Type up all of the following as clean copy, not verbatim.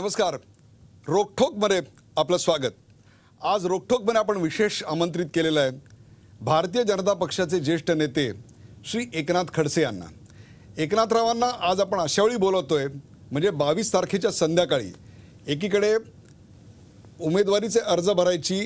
नमस्कार. रोकठोकमध्ये आपलं स्वागत. आज रोकठोकमध्ये आपण विशेष आमंत्रित केलेलं आहे भारतीय जनता पक्षाचे ज्येष्ठ नेते श्री एकनाथ खडसे यांना. एकनाथरावांना आज आपण अशावेळी बोलवतोय म्हणजे 22 तारखेच्या संध्याकाळी एकीकडे उमेदवारीचे अर्ज भरायची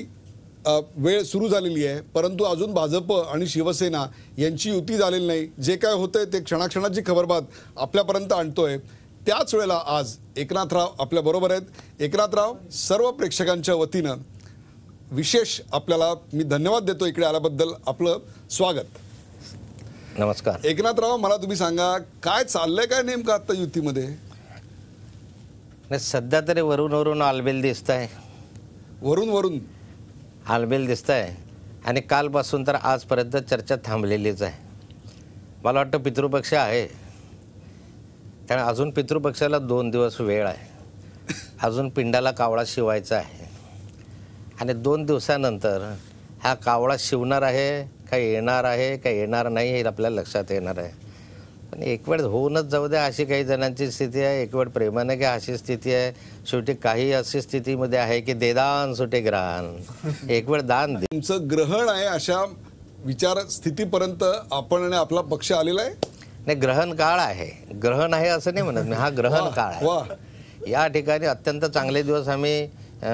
वेळ सुरू झालेली आहे, परंतु अजून भाजप आणि शिवसेना यांची युती झालेली नाही. जे काय होतंय ते क्षणाक्षणाची खबरबात आपल्यापर्यंत आणतोय. त्याच वेळेला आज एकनाथराव आपल्या बरोबर आहेत. एकनाथराव, सर्व प्रेक्षकांच्या वतीनं विशेष आपल्याला मी धन्यवाद देतो इकडे आल्याबद्दल. आपलं स्वागत. नमस्कार. एकनाथराव, मला तुम्ही सांगा काय चाललंय काय नेमकं आता युतीमध्ये? सध्या तरी वरून आलबेल दिसत आहे. वरून आलबेल दिसत आहे आणि कालपासून तर आजपर्यंत चर्चा थांबलेलीच आहे. मला वाटतं पितृपक्ष आहे, कारण अजून पितृपक्षाला 2 दिवस वेळ आहे. अजून पिंडाला कावळा शिवायचा आहे आणि 2 दिवसानंतर हा कावळा शिवणार आहे का येणार आहे का येणार नाही हे आपल्याला लक्षात येणार आहे. पण एक वेळ होऊनच जाऊ द्या अशी काही जणांची स्थिती आहे, एक वेळ प्रेमाने घ्या अशी स्थिती आहे. शेवटी काही अशी स्थितीमध्ये आहे की देदान सुटे ग्रहण, एक वेळ दान दे. तुमचं ग्रहण आहे अशा विचार स्थितीपर्यंत आपण आणि आपला पक्ष आलेला आहे. नाही, ग्रहण काळ आहे. ग्रहण आहे असं नाही म्हणत मी, हा ग्रहण काळ आहे. या ठिकाणी अत्यंत चांगले दिवस आम्ही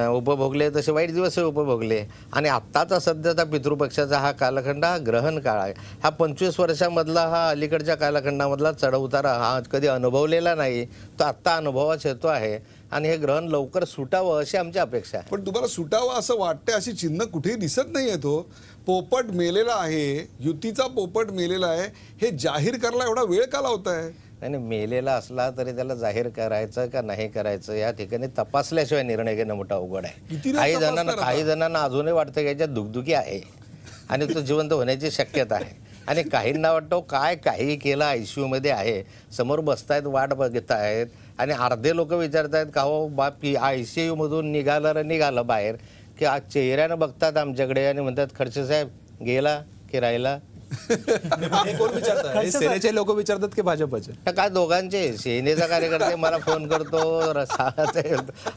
उपभोगले, तसे वाईट दिवसही उपभोगले आणि आत्ताचा सध्याचा पितृपक्षाचा हा कालखंड हा ग्रहण काळ आहे. हा 25 वर्षामधला हा अलीकडच्या कालखंडामधला चढउतार हा कधी अनुभवलेला नाही, तो आत्ता अनुभवाच येतो आहे आणि हे ग्रहण लवकर सुटावं अशी आमची अपेक्षा आहे. पण तुम्हाला सुटावं असं वाटतंय अशी चिन्ह कुठेही दिसत नाहीये. तो पोपट मेलेला आहे, युतीचा पोपट मेलेला आहे, हे जाहीर करायला एवढा वेळ का लावताय? नाही, मेलेला असला तरी त्याला जाहीर करायचं का नाही करायचं या ठिकाणी तपासल्याशिवाय निर्णय घेणं मोठा अवघड आहे. काही जणांना अजूनही वाटतं की याच्यात दुखदुखी आहे आणि तो जिवंत होण्याची शक्यता आहे आणि काहींना वाटतं काय काही केलं ICU मध्ये आहे, समोर बसतायत वाट बघत आहेत आणि अर्धे लोक विचारतायत का हो बाप ICU मधून निघालं बाहेर की आज चेहऱ्यानं बघतात आमच्याकडे आणि म्हणतात खडसे साहेब गेला की राहिला. कोण विचारतात? सेनेचे लोक विचारतात की भाजपचे? काय दोघांचे. सेनेचा कार्यकर्ते मला फोन करतो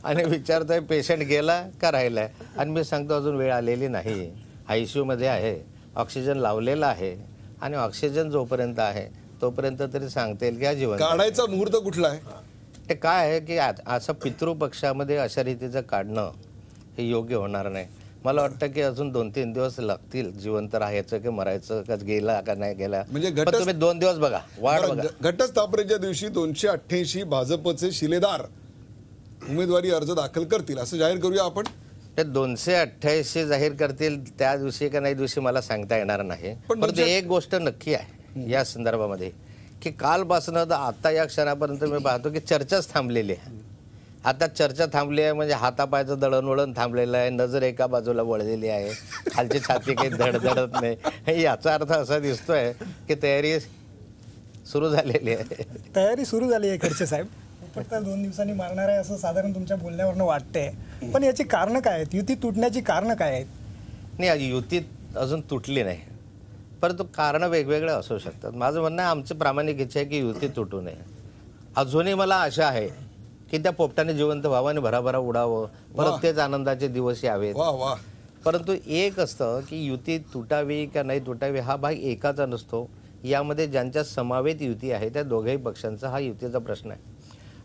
आणि विचारतोय पेशंट गेला का राहिलाय आणि मी सांगतो अजून वेळ आलेली नाही, ICU मध्ये आहे, ऑक्सिजन लावलेला आहे आणि ऑक्सिजन जोपर्यंत आहे तोपर्यंत तरी सांगता येईल की हा जीवन. काढायचा मुहूर्त कुठला आहे? ते काय आहे की असं पितृपक्षामध्ये अशा रीतीचं काढणं हे योग्य होणार नाही. मला वाटतं की अजून 2-3 दिवस लागतील जिवंत राहायचं की मरायचं, का गेला का नाही गेला. म्हणजे तुम्ही 2 दिवस बघा, वाट बघा. घटस्थापनेच्या दिवशी 288 भाजपचे शिलेदार उमेदवारी अर्ज दाखल करतील असं जाहीर करूया आपण. ते 288 जाहीर करतील त्या दिवशी का नाही दिवशी मला सांगता येणार नाही. पण एक गोष्ट नक्की आहे या संदर्भामध्ये की कालपासून आता या क्षणापर्यंत मी पाहतो की चर्चाच थांबलेली आहे. आता चर्चा थांबली आहे म्हणजे हातापायचं दळणवळण थांबलेलं आहे, नजर एका बाजूला वळलेली आहे, खालची छाती काही धडधडत नाही. याचा अर्थ असा दिसतोय की तयारी सुरू झालेली आहे. तयारी सुरू झाली आहे खडसे साहेब. फक्त 2 दिवसांनी मारणार आहे असं साधारण तुमच्या बोलण्यावरनं वाटतंय. पण याची कारणं काय आहेत? युती तुटण्याची कारणं काय आहेत? नाही, युती अजून तुटली नाही, परंतु कारणं वेगवेगळे असू शकतात. माझं म्हणणं आहे आमची प्रामाणिक इच्छा आहे की युती तुटू नये. अजूनही मला आशा आहे की त्या पोपटाने जिवंत व्हावं आणि भराभरा उडावं, परत तेच आनंदाचे दिवस यावेत. परंतु एक असतं की युती तुटावी का नाही तुटावी हा भाग एकाचा नसतो. यामध्ये ज्यांच्या समवेत युती आहे त्या दोघेही पक्षांचा हा युतीचा प्रश्न आहे.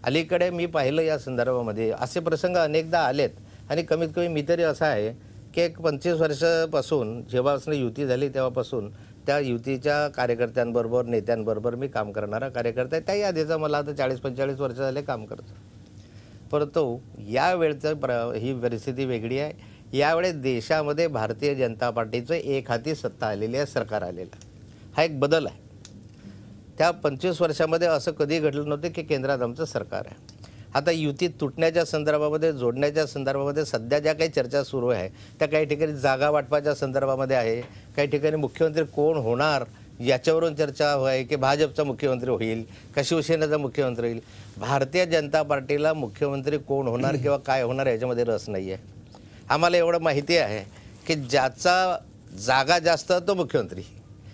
अलीकडे मी पाहिलं या संदर्भामध्ये असे प्रसंग अनेकदा आलेत आणि कमीत कमी मी तरी असा आहे की 25 वर्षापासून जेव्हापासून युती झाली तेव्हापासून त्या युतीच्या कार्यकर्त्यांबरोबर नेत्यांबरोबर मी काम करणारा कार्यकर्ता आहे. त्याही आधीचा मला आता 40-45 वर्ष झाले काम करतो. परंतु यावेळचं ही परिस्थिती वेगळी आहे. यावेळेस देशामध्ये भारतीय जनता पार्टीचं एक हाती सत्ता आलेली आहे, सरकार आलेलं आहे. हा एक बदल आहे. त्या 25 वर्षामध्ये असं कधी घडलं नव्हतं की केंद्रात आमचं सरकार आहे. आता युती तुटण्याच्या संदर्भामध्ये, जोडण्याच्या संदर्भामध्ये सध्या ज्या काही चर्चा सुरू आहे त्या काही ठिकाणी जागा वाटपाच्या संदर्भामध्ये आहे, काही ठिकाणी मुख्यमंत्री कोण होणार याच्यावरून चर्चा आहे की भाजपचा मुख्यमंत्री होईल का शिवसेनेचा मुख्यमंत्री होईल. भारतीय जनता पार्टीला मुख्यमंत्री कोण होणार किंवा काय होणार याच्यामध्ये रस नाही आहे. आम्हाला एवढं माहिती आहे की ज्याचा जागा जास्त तो मुख्यमंत्री,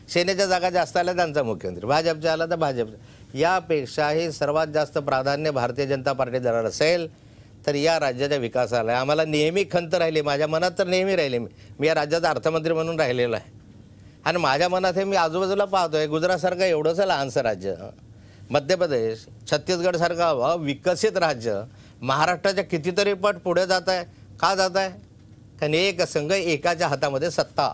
सेनेच्या जागा जास्त आल्या त्यांचा मुख्यमंत्री, भाजपच्या आला तर भाजप. यापेक्षाही सर्वात जास्त प्राधान्य भारतीय जनता पार्टी जर असेल तर या राज्याच्या विकासाला आम्हाला नेहमी खंत राहिली, माझ्या मनात तर नेहमी राहिली. मी या राज्याचा अर्थमंत्री म्हणून राहिलेलो आहे आणि माझ्या मनात हे मी आजूबाजूला पाहतोय. गुजरातसारखं एवढंसं लहानसं राज्य, मध्य प्रदेश, छत्तीसगडसारखं अविकसित राज्य महाराष्ट्राच्या कितीतरी पट पुढे जात आहे. का जात आहे? कारण एक संघ एकाच्या हातामध्ये सत्ता,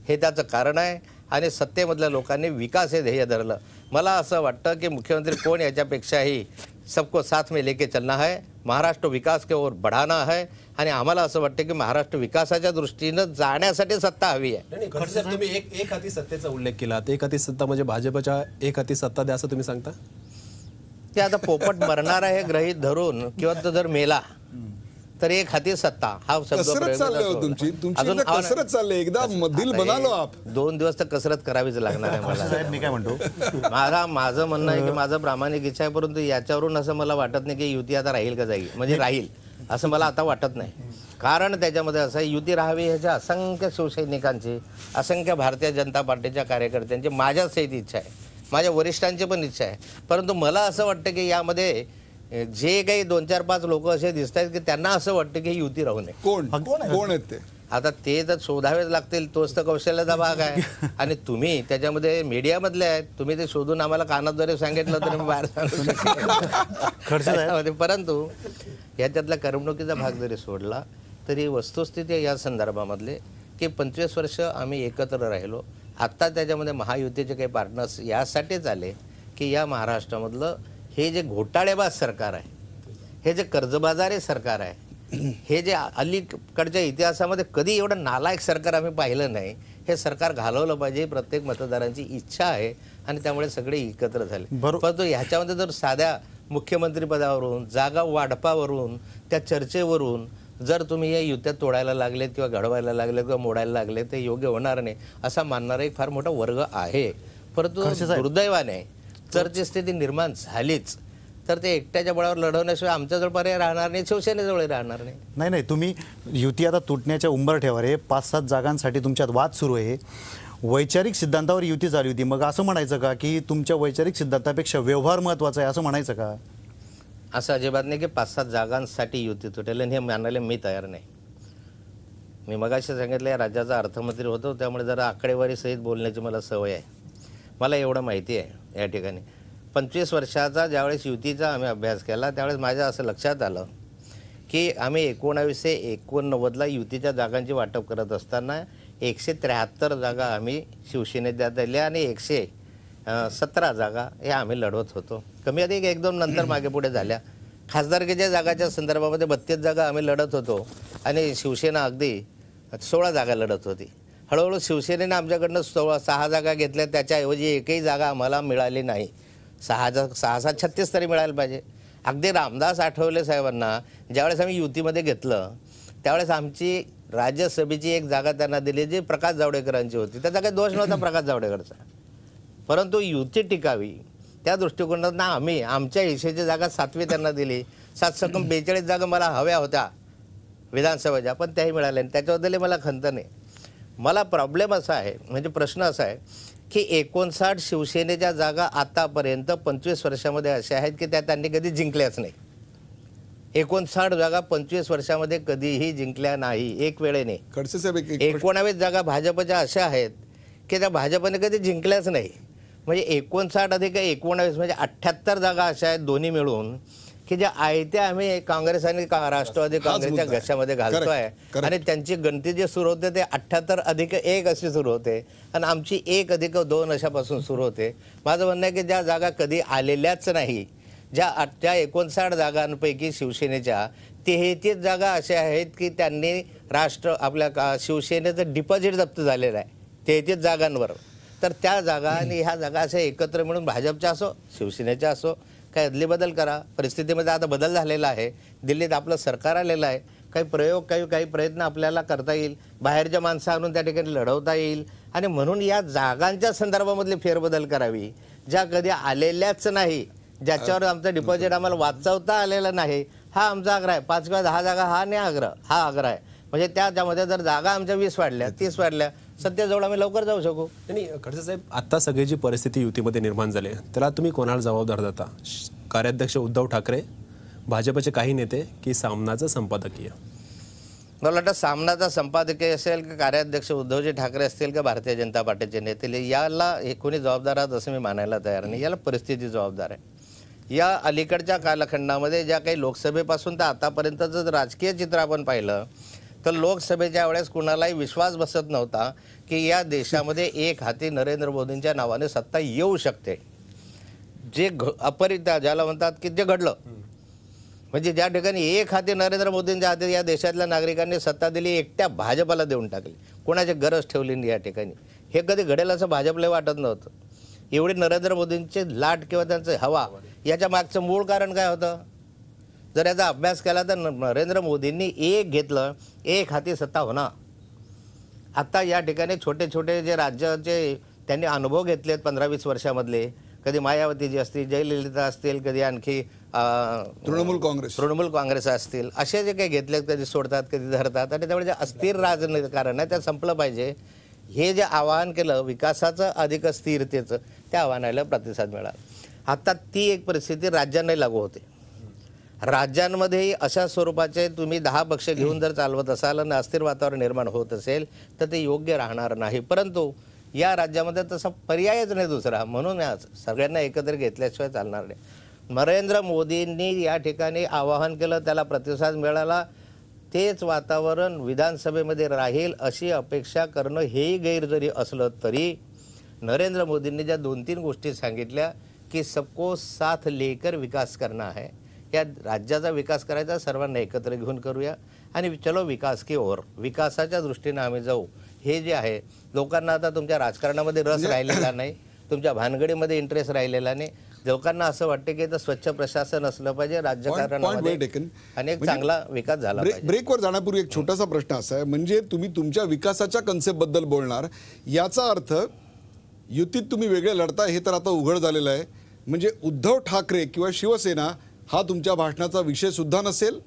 हे त्याचं कारण आहे. आणि सत्तेमधल्या लोकांनी विकास हे ध्येय धरलं. मला असं वाटतं की मुख्यमंत्री कोण याच्यापेक्षाही सबको साथ में लेके चलना है, महाराष्ट्र विकास के ओर बढ़ाना है. आणि आम्हाला असं वाटतं की महाराष्ट्र विकासाच्या दृष्टीनं जाण्यासाठी सत्ता हवी आहे. नाही, खडसे साहेब, तुम्ही एक हाती सत्तेचा उल्लेख केला. एक हाती सत्ता म्हणजे भाजपच्या एक हाती सत्ता द्या असं तुम्ही सांगता? ते आता पोपट मरणार आहे गृहीत धरून किंवा तो जर मेला तर एक हाती सत्ता हा शब्द कसरत प्रयोग चालले हो होता. तुमची अजून एकदा कसरत चालली, एकदा दिल आता बनालो हे आप. 2 दिवस तर कसरत करावीच लागणार आहे मला. साहेब मी काय म्हणतो, माझं म्हणणं आहे की माझं प्रामाणिक इच्छा आहे, परंतु याच्यावरून असं मला वाटत नाही की युती आता राहील का जाईल, म्हणजे राहील असं मला आता वाटत नाही. कारण त्याच्यामध्ये असं युती राहावी ह्याच्या असंख्य शिवसैनिकांची, असंख्य भारतीय जनता पार्टीच्या कार्यकर्त्यांची, माझ्या सहित इच्छा आहे, माझ्या वरिष्ठांची पण इच्छा आहे. परंतु मला असं वाटतं की यामध्ये जे काही 2, 4, 5 लोक असे दिसत आहेत की त्यांना असं वाटतं की युती राहू नये. कोण आहेत ते? आता ते तर शोधावेच लागतील, तोच तर कौशल्याचा भाग आहे. आणि तुम्ही त्याच्यामध्ये मीडियामधले आहेत, तुम्ही ते शोधून आम्हाला कानात जरी सांगितलं तरी मी बाहेर सांगू शकतो. परंतु याच्यातला करमणुकीचा भाग जरी सोडला तरी वस्तुस्थिती या संदर्भामधले की 25 वर्ष आम्ही एकत्र राहिलो. आत्ता त्याच्यामध्ये महायुतीचे काही पार्टनर्स यासाठीच आले की या महाराष्ट्रामधलं हे जे घोटाळेबाज सरकार आहे, हे जे कर्जबाजारी सरकार आहे, हे जे अलीकडच्या इतिहासामध्ये कधी एवढं नालायक सरकार आम्ही पाहिलं नाही, हे सरकार घालवलं पाहिजे, प्रत्येक मतदारांची इच्छा आहे. आणि त्यामुळे सगळे एकत्र झाले. परंतु ह्याच्यामध्ये जर साध्या मुख्यमंत्रीपदावरून, जागा वाढपावरून, त्या चर्चेवरून जर तुम्ही या युत्या तोडायला लागलेत किंवा घडवायला लागलेत किंवा मोडायला लागले ते योग्य होणार नाही असा मानणारा एक फार मोठा वर्ग आहे. परंतु दुर्दैवाने जर ती स्थिती निर्माण झालीच तर ते एकट्याच्या बळावर लढवण्याशिवाय आमच्याजवळ पर्याय राहणार नाही, शिवसेनेजवळ राहणार नाही. नाही तुम्ही युती आता तुटण्याच्या उंबरठ्यावर आहे. 5-7 जागांसाठी तुमच्यात वाद सुरू आहे. वैचारिक सिद्धांतावर युती झाली होती, मग असं म्हणायचं का की तुमच्या वैचारिक सिद्धांतापेक्षा व्यवहार महत्वाचा आहे असं म्हणायचं का? असं अजिबात नाही की 5-7 जागांसाठी युती तुटेल आणि हे मानायला मी तयार नाही. मी मगाशी सांगितलं या राज्याचा अर्थमंत्री होतो, त्यामुळे जरा आकडेवारी सहित बोलण्याची मला सवय आहे. मला एवढं माहिती आहे या ठिकाणी 25 वर्षाचा ज्यावेळेस युतीचा आम्ही अभ्यास केला त्यावेळेस माझ्या असं लक्षात आलं की आम्ही 1989ला युतीच्या जागांची वाटप करत असताना 173 जागा आम्ही शिवसेनेत दिल्या आणि 117 जागा हे आम्ही लढवत होतो. कमी अधिक 1-2 नंतर मागे पुढे झाल्या. खासदारकीच्या जागाच्या संदर्भामध्ये 32 जागा आम्ही लढत होतो आणि शिवसेना अगदी 16 जागा लढत होती. हळूहळू शिवसेनेनं आमच्याकडनं 6 जागा घेतल्या, त्याच्याऐवजी एकही जागा आम्हाला मिळाली नाही. 6-36 तरी मिळायला पाहिजे. अगदी रामदास आठवले साहेबांना ज्यावेळेस आम्ही युतीमध्ये घेतलं त्यावेळेस आमची राज्यसभेची एक जागा त्यांना दिली जी प्रकाश जावडेकरांची होती. त्याचा काही दोष नव्हता प्रकाश जावडेकरचा, परंतु युती टिकावी त्या दृष्टिकोनातून आम्ही आमच्या हिशेची जागा 7वी त्यांना दिली. 7-42 जागा मला हव्या होत्या विधानसभेच्या, पण त्याही मिळाल्या नाही. त्याच्याबद्दल मला खंत नाही. मला प्रॉब्लेम असा आहे, म्हणजे प्रश्न असा आहे की 59 शिवसेनेच्या जागा आतापर्यंत 25 वर्षामध्ये अशा आहेत की त्या त्यांनी कधी जिंकल्याच नाही. 59 जागा 25 वर्षामध्ये कधीही जिंकल्या नाही, एक वेळेने. खडसे साहेब 19 जागा भाजपच्या अशा आहेत की त्या भाजपने कधी जिंकल्याच नाही. म्हणजे 59 अधिक 19 म्हणजे 78 जागा अशा आहेत दोन्ही मिळून की ज्या आयत्या आम्ही काँग्रेस आणि राष्ट्रवादी काँग्रेसच्या घशामध्ये घालतोय. आणि त्यांची गणती जे सुरू होते ते 78+1 अशी सुरू होते आणि आमची 1+2 अशापासून सुरू होते. माझं म्हणणं आहे की ज्या जागा कधी आलेल्याच नाही, ज्या 59 जागांपैकी शिवसेनेच्या 33 जागा अशा आहेत की त्यांनी आपल्या शिवसेनेचं डिपॉझिट जप्त झालेलं आहे 33 जागांवर. तर त्या जागा आणि ह्या जागा अशा एकत्र मिळून भाजपच्या असो शिवसेनेच्या असो काही अदलीबदल करा. परिस्थितीमध्ये आता बदल झालेला आहे. दिल्लीत आपलं सरकार आलेलं आहे. काही प्रयोग काही प्रयत्न आपल्याला करता येईल, बाहेरच्या माणसं आणून त्या ठिकाणी लढवता येईल. आणि म्हणून या जागांच्या संदर्भामधली फेरबदल करावी ज्या कधी आलेल्याच नाही, ज्याच्यावर आमचं डिपॉझिट आम्हाला वाचवता आलेलं नाही. हा आमचा आग्रह आहे. 5 किंवा 10 जागा हा आग्रह आहे. म्हणजे त्याच्यामध्ये जर जागा आमच्या 20 वाढल्या 30 वाढल्या सत्तेजवळ आम्ही लवकर जाऊ शकू. नाही खडसे साहेब, आता सगळी जी परिस्थिती युतीमध्ये निर्माण झाली त्याला तुम्ही कोणाला जबाबदार देता? कार्याध्यक्ष उद्धव ठाकरे, भाजपचे काही नेते की सामनाचं संपादकीय? मला वाटतं सामनाचा संपादकीय असेल की कार्याध्यक्ष उद्धवजी ठाकरे असतील का भारतीय जनता पार्टीचे नेते, याला हे कोणी जबाबदार आहात असं मी मानायला तयार नाही. याला परिस्थिती जबाबदार आहे. या अलीकडच्या कालखंडामध्ये ज्या काही लोकसभेपासून तर आतापर्यंतचं जर राजकीय चित्र आपण पाहिलं तर लोकसभेच्या वेळेस कुणालाही विश्वास बसत नव्हता की या देशामध्ये एक हाती नरेंद्र मोदींच्या नावाने सत्ता येऊ शकते. जे अपरित्या ज्याला म्हणतात की जे घडलं, म्हणजे ज्या ठिकाणी एक हाती नरेंद्र मोदींच्या हाती या देशातल्या नागरिकांनी सत्ता दिली, एकट्या भाजपला देऊन टाकली, कोणाची गरज ठेवली नाही या ठिकाणी. हे कधी घडेल असं भाजपला वाटत नव्हतं. एवढे नरेंद्र मोदींचे लाट किंवा त्यांचं हवा, याच्या मागचं मूळ कारण काय होतं? जर याचा अभ्यास केला तर नरेंद्र मोदींनी एक घेतलं, एक हाती सत्ता होणार. आता या ठिकाणी छोटे छोटे जे राज्याचे त्यांनी अनुभव घेतलेत 15-20 वर्षामधले, कधी मायावतीजी असतील, जयललिता असतील, कधी आणखी तृणमूल काँग्रेस असतील, असे जे काही घेतलेत, कधी सोडतात कधी धरतात, आणि त्यामुळे जे अस्थिर राजकारण आहे ते संपलं पाहिजे. हे जे आवाहन केलं विकासाचं अधिक स्थिरतेचं, त्या आव्हानाला प्रतिसाद मिळाला. आता ती एक परिस्थिती राज्यांनाही लागू होते. राज्यांमध्येही अशा स्वरूपाचे तुम्ही 10 पक्ष घेऊन जर चालवत असाल आणि अस्थिर वातावरण निर्माण होत असेल तर ते योग्य राहणार नाही. परंतु या राज्यामध्ये तसा पर्यायच नाही दुसरा, म्हणून सगळ्यांना एकत्र घेतल्याशिवाय चालणार नाही. नरेंद्र मोदींनी या ठिकाणी आवाहन केलं, त्याला प्रतिसाद मिळाला, तेच वातावरण विधानसभेमध्ये राहील अशी अपेक्षा करणं हेही गैर जरी असलं तरी नरेंद्र मोदींनी ज्या 2-3 गोष्टी सांगितल्या की सबको साथ लेकर विकास करना है, या राज्याचा विकास करायचा, सर्वांना एकत्र घेऊन करूया आणि चलो विकास की ओर, विकासाच्या दृष्टीने आम्ही जाऊ. हे जे आहे, लोकांना आता तुमच्या राजकारणामध्ये रस राहिलेला नाही, तुमच्या भानगडीमध्ये इंटरेस्ट राहिलेला नाही. लोकांना असं वाटतं की स्वच्छ प्रशासन असलं पाहिजे राज्यकारणामध्ये आणि एक चांगला विकास झाला पाहिजे. ब्रेकवर जाण्यापूर्वी एक छोटासा प्रश्न असा आहे, म्हणजे तुम्ही तुमच्या विकासाच्या कन्सेप्ट बद्दल बोलणार, याचा अर्थ युतीत तुम्ही वेगळे लढता हे तर आता उघड झालेलं आहे. म्हणजे उद्धव ठाकरे किंवा शिवसेना हा तुमच्या भाषणाचा विषय सुद्धा नसेल?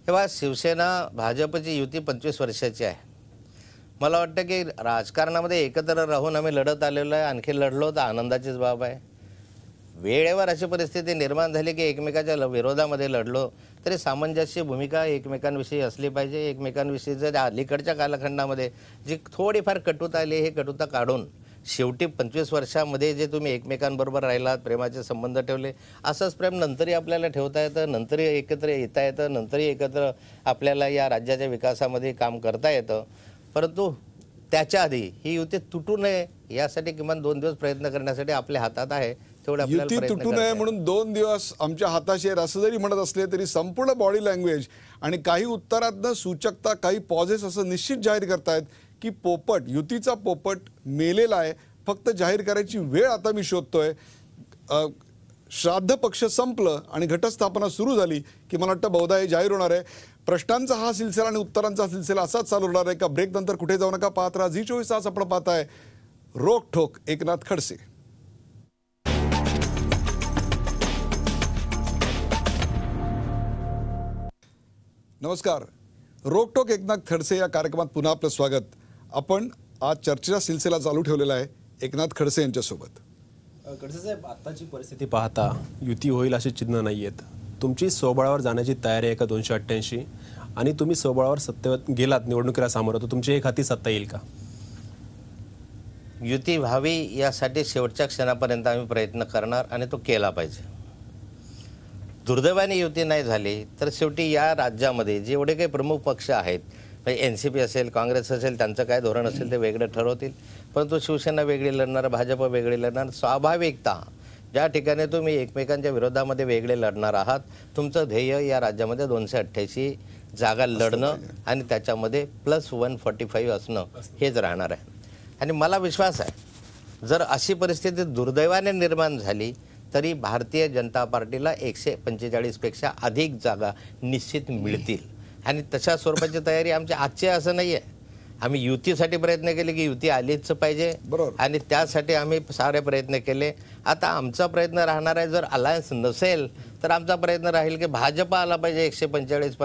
तेव्हा शिवसेना भाजपची युती 25 वर्षाची आहे. मला वाटतं की राजकारणामध्ये एकत्र राहून आम्ही लढत आलेलो आहे, आणखी लढलो तर आनंदाचीच बाब आहे. वेळेवर अशी परिस्थिती निर्माण झाली की एकमेकाच्या विरोधामध्ये लढलो तरी सामंजस्य भूमिका एकमेकांविषयी असली पाहिजे. एकमेकांविषयीचं त्या अलीकडच्या कालखंडामध्ये जी थोडीफार कटुता आली, हे कटुता काढून शेवटी 25 वर्षामध्ये जे तुम्ही एकमेकांबरोबर राहिलात, प्रेमाचे संबंध ठेवले, असंच प्रेम नंतरही आपल्याला ठेवता येतं, नंतरही एकत्र येता येतं, नंतरही एकत्र आपल्याला या राज्याच्या विकासामध्ये काम करता येतं. परंतु त्याच्या आधी ही युती तुटू नये यासाठी किमान 2 दिवस प्रयत्न करण्यासाठी आपल्या हातात आहे. युती तुटू नये म्हणून 2 दिवस आमच्या हाताशी आहेत असं जरी म्हणत असले तरी संपूर्ण बॉडी लँग्वेज आणि काही उत्तरातनं सूचकता, काही पॉझेस असं निश्चित जाहीर करतायत की पोपट, युतीचा पोपट मेलेला आहे, फक्त जाहीर करायची वेळ आता मी शोधतोय. श्राद्ध पक्ष संपलं आणि घटस्थापना सुरू झाली की मला वाटतं बहुधा हे जाहीर होणार आहे. प्रश्नांचा हा सिलसिला आणि उत्तरांचा सिलसिला असाच चालू होणार आहे का? ब्रेक नंतर कुठे जाऊ नका, पाहत राहा झी24 तास. आपण पाहताय रोकठोक एकनाथ खडसे. नमस्कार, रोकटोक एकनाथ खडसे या कार्यक्रमात पुन्हा आपलं स्वागत. आपण आज चर्चेचा सिलसिला चालू ठेवलेला आहे एकनाथ खडसे यांच्यासोबत. खडसे साहेब, आताची परिस्थिती पाहता युती होईल असे चिन्ह नाही आहेत. तुमची स्वबळावर जाण्याची तयारी आहे का 288? आणि तुम्ही स्वबळावर सत्तेवर गेलात, निवडणुकीला सामोरं, तर तुमची एक हाती सत्ता येईल का? युती व्हावी यासाठी शेवटच्या क्षणापर्यंत आम्ही प्रयत्न करणार आणि तो केला पाहिजे. दुर्दैवाने युती नाही झाली तर शेवटी या राज्यामध्ये जेवढे काही प्रमुख पक्ष आहेत, NCP असेल, काँग्रेस असेल, त्यांचं काय धोरण असेल ते वेगळं ठरवतील. परंतु शिवसेना वेगळी लढणार, भाजप वेगळी लढणार. स्वाभाविकता ज्या ठिकाणी तुम्ही एकमेकांच्या विरोधामध्ये वेगळे लढणार आहात, तुमचं ध्येय या राज्यामध्ये 288 जागा लढणं आणि त्याच्यामध्ये +145 असणं हेच राहणार आहे. आणि मला विश्वास आहे जर अशी परिस्थिती दुर्दैवाने निर्माण झाली तरी भारतीय जनता पार्टीला 145 पेक्षा अधिक जागा निश्चित मिळतील. आणि तशा स्वरूपाची तयारी आमची आजची असं नाही आहे. आम्ही युतीसाठी प्रयत्न केले की युती आलीच पाहिजे आणि त्यासाठी आम्ही सारे प्रयत्न केले. आता आमचा प्रयत्न राहणार आहे, जर अलायन्स नसेल तर आमचा प्रयत्न राहील की भाजप आला पाहिजे 145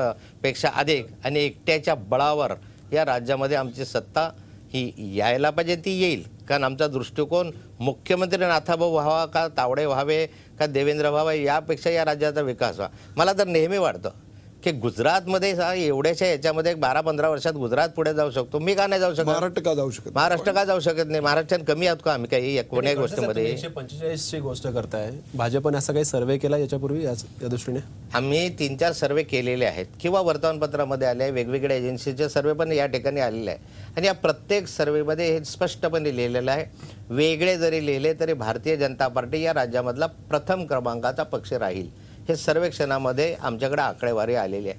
पेक्षा अधिक आणि एकट्याच्या बळावर या राज्यामध्ये आमची सत्ता ही यायला पाहिजे, ती येईल. कारण आमचा दृष्टिकोन मुख्यमंत्री नाथाभाऊ व्हावा का तावडे व्हावे का देवेंद्र व्हावा यापेक्षा या राज्याचा विकास व्हा. मला तर नेहमी वाटतं की गुजरातमध्ये एवढ्याशा याच्यामध्ये 12-15 वर्षात गुजरात पुढे जाऊ शकतो. मी का नाही जाऊ शकत? महाराष्ट्र का जाऊ शकत? महाराष्ट्र का जाऊ शकत नाही? महाराष्ट्रात कमी आहोत का आम्ही काही कोणत्याही गोष्टीमध्ये? 145ची गोष्ट करताय. भाजपने असा काही सर्वे केला याच्यापूर्वी या दृष्टीने? आम्ही 3-4 सर्वे केलेले आहेत किंवा वर्तमानपत्रामध्ये आले आहे, वेगवेगळ्या एजन्सीचे सर्वे पण या ठिकाणी आलेले आहे आणि या प्रत्येक सर्वेमध्ये हे स्पष्टपणे लिहिलेलं आहे, वेगळे जरी लिहिले तरी भारतीय जनता पार्टी या राज्यामधला प्रथम क्रमांकाचा पक्ष राहील. हे सर्वेक्षणामध्ये आमच्याकडे आकडेवारी आलेली आहे.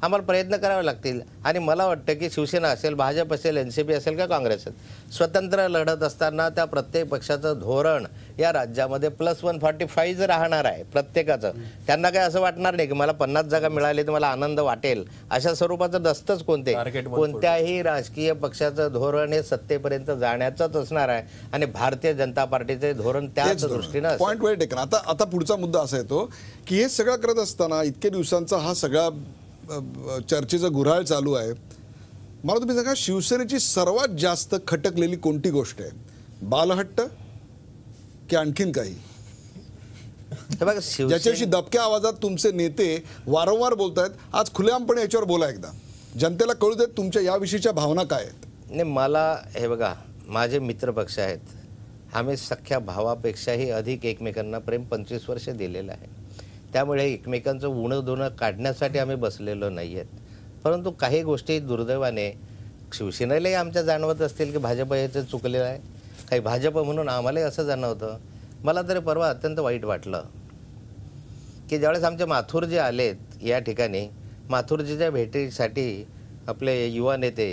आम्हाला प्रयत्न करावे लागतील आणि मला वाटतं की शिवसेना असेल, भाजप असेल, NCP असेल का काँग्रेस असेल, स्वतंत्र लढत असताना त्या प्रत्येक पक्षाचं धोरण या राज्यामध्ये +145 राहणार आहे प्रत्येकाचं. त्यांना काय असं वाटणार नाही की मला 50 जागा मिळाली तर मला आनंद वाटेल अशा स्वरूपाचं नसतंच. कोणत्याही राजकीय पक्षाचं धोरण हे सत्तेपर्यंत जाण्याचंच असणार आहे आणि भारतीय जनता पार्टीचे धोरण त्याच दृष्टीनं असेल. पॉईंट वेळ टेकन. आता पुढचा मुद्दा असा येतो की हे सगळं करत असताना इतके दिवसांचा हा सगळा चर्चेचा गुऱ्हाळ चालू आहे. मला तुम्ही सांगा, शिवसेनेची सर्वात जास्त खटकलेली कोणती गोष्ट आहे? बालहट्ट की आणखीन काही? हे बघा, ज्याच्याशी दबक्या आवाजात तुमचे नेते वारंवार बोलतायत, आज खुलेआमपणे याच्यावर बोला एकदा, जनतेला कळू देत तुमच्या याविषयीच्या भावना काय आहेत. नाही, मला हे बघा, माझे मित्रपक्ष आहेत, आम्ही सख्या भावापेक्षाही अधिक एकमेकांना प्रेम 25 वर्ष दिलेलं आहे. त्यामुळे एकमेकांचं उणं दोनं काढण्यासाठी आम्ही बसलेलो नाही आहेत. परंतु काही गोष्टी दुर्दैवाने शिवसेनेलाही आमच्या जाणवत असतील की भाजप याचं चुकलेलं आहे, काही भाजप म्हणून आम्हालाही असं जाणवतं. मला तरी परवा अत्यंत वाईट वाटलं की ज्यावेळेस आमचे माथुर जे आलेत या ठिकाणी, माथुरजीच्या भेटीसाठी आपले युवा नेते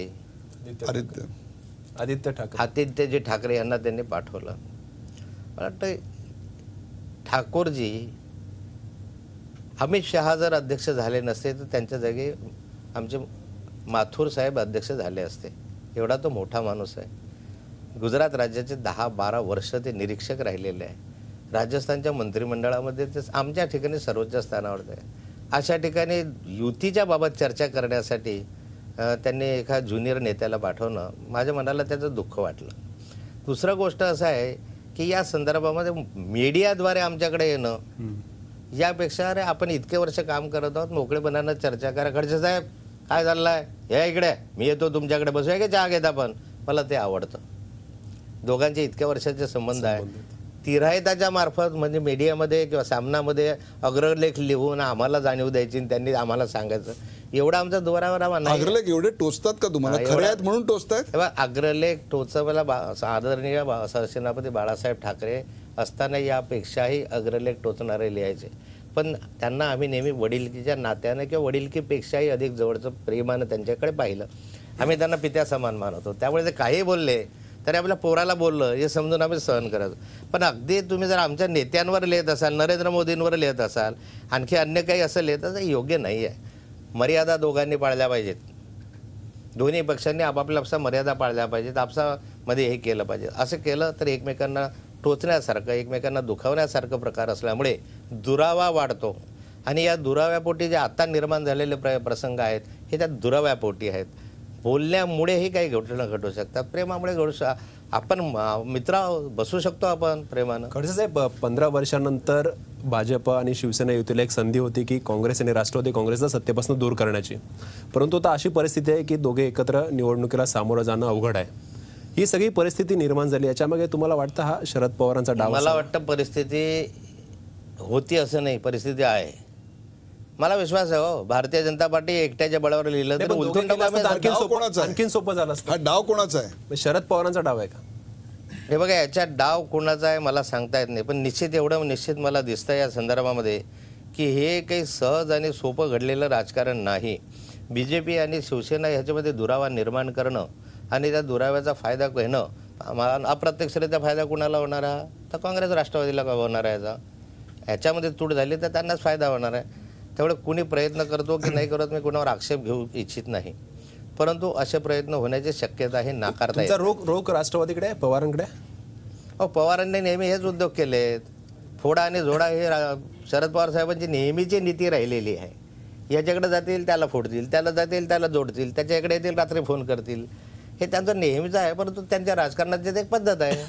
आदित्यजी ठाकरे यांना त्यांनी पाठवलं. मला वाटतं ठाकूरजी, अमित शहा जर अध्यक्ष झाले नसते तर त्यांच्या जागी आमचे माथुर साहेब अध्यक्ष झाले असते. एवढा तो मोठा माणूस आहे. गुजरात राज्याचे 10-12 वर्ष ते निरीक्षक राहिलेले आहे. राजस्थानच्या मंत्रिमंडळामध्ये ते आमच्या ठिकाणी सर्वोच्च स्थानावर आहे. अशा ठिकाणी युतीच्या बाबत चर्चा करण्यासाठी त्यांनी एका ज्युनियर नेत्याला पाठवणं, माझ्या मनाला त्याचं दुःख वाटलं. दुसरं गोष्ट असं आहे की या संदर्भामध्ये मीडियाद्वारे आमच्याकडे येणं यापेक्षा अरे आपण इतके वर्ष काम करत आहोत, मोकळेपणानं चर्चा करा. खडसे साहेब काय चाललंय, या इकडे, मी येतो तुमच्याकडे, बसूया की चहा घेता. पण मला ते आवडतं. दोघांचे इतक्या वर्षाचे संबंध आहे. तिरायताच्या मार्फत म्हणजे मीडियामध्ये किंवा सामनामध्ये अग्रलेख लिहून आम्हाला जाणीव द्यायची आणि त्यांनी आम्हाला सांगायचं, एवढा आमचा दोरावर नाही. अग्रलेख एवढे टोचतात का तुम्हाला? खरे आहेत म्हणून टोचतायत? तेव्हा अग्रलेख टोचवायला आदरणीय सेनापती बाळासाहेब ठाकरे असताना यापेक्षाही अग्रलेख टोचणारे लिहायचे. पण त्यांना आम्ही नेहमी वडिलकीच्या नात्याने किंवा वडिलकीपेक्षाही अधिक जवळचं प्रेमानं त्यांच्याकडे पाहिलं. आम्ही त्यांना पित्या समान मानतो. त्यामुळे ते काही बोलले तरी आपल्या पोराला बोललं हे समजून आम्ही सहन करायचो. पण अगदी तुम्ही जर आमच्या नेत्यांवर लिहित असाल, नरेंद्र मोदींवर लिहित असाल, आणखी अन्य काही असं लिहित असाल, योग्य नाही आहे. मर्यादा दोघांनी पाळल्या पाहिजेत. दोन्ही पक्षांनी आपापल्या मर्यादा पाळल्या पाहिजेत. आपसामध्ये हे केलं पाहिजे. असं केलं तर एकमेकांना टोचण्यासारखं, एकमेकांना दुखावण्यासारखं प्रकार असल्यामुळे दुरावा वाढतो. आणि या दुराव्यापोटी जे आता निर्माण झालेले प्रसंग आहेत हे त्या दुराव्यापोटी आहेत. बोलण्यामुळेही काही घटना घडू शकतात, प्रेमामुळे घडू आपण मित्र बसू शकतो आपण प्रेमानं. खडसे साहेब, 15 वर्षानंतर भाजप आणि शिवसेना युतीला एक संधी होती की काँग्रेस आणि राष्ट्रवादी काँग्रेसला सत्तेपासून दूर करण्याची. परंतु आता अशी परिस्थिती आहे की दोघे एकत्र निवडणुकीला सामोरं जाणं अवघड आहे. ही सगळी परिस्थिती निर्माण झाली, याच्यामागे तुम्हाला वाटतं हा शरद पवारांचा डाव? मला वाटतं परिस्थिती होती असं नाही, परिस्थिती आहे. मला विश्वास आहे. हो, भारतीय जनता पार्टी एकट्याच्या बळावर लिहिलं तर आणखीन सोपं झालं असतं. हा डाव कोणाचा आहे? शरद पवारांचा डाव आहे का? हे बघा, याच्यात डाव कोणाचा आहे मला सांगता येत नाही. पण एवढं निश्चित मला दिसतं या संदर्भामध्ये की हे काही सहज आणि सोपं घडलेलं राजकारण नाही. BJP आणि शिवसेना ह्याच्यामध्ये दुरावा निर्माण करणं आणि त्या दुराव्याचा फायदा घेणं, अप्रत्यक्षरित्या फायदा कुणाला होणार आहे तर काँग्रेस राष्ट्रवादीला होणार आहे. ह्याच्यामध्ये तूट झाली तर त्यांनाच फायदा होणार आहे. त्यामुळे कुणी प्रयत्न करतो की नाही करत मी कुणावर आक्षेप घेऊ इच्छित नाही. परंतु असे प्रयत्न होण्याची शक्यता हे नाकारता येत. रोख राष्ट्रवादीकडे आहे, पवारांकडे? पवारांनी नेहमी हेच उद्योग केलेत. फोडा आणि झोडा हे शरद पवार साहेबांची नेहमीची नीती राहिलेली आहे. याच्याकडे जातील त्याला फोडतील, त्याला जातील त्याला जोडतील, त्याच्याकडे येतील रात्री फोन करतील. हे त्यांचं नेहमीच आहे, परंतु त्यांच्या राजकारणाची ते एक पद्धत आहे.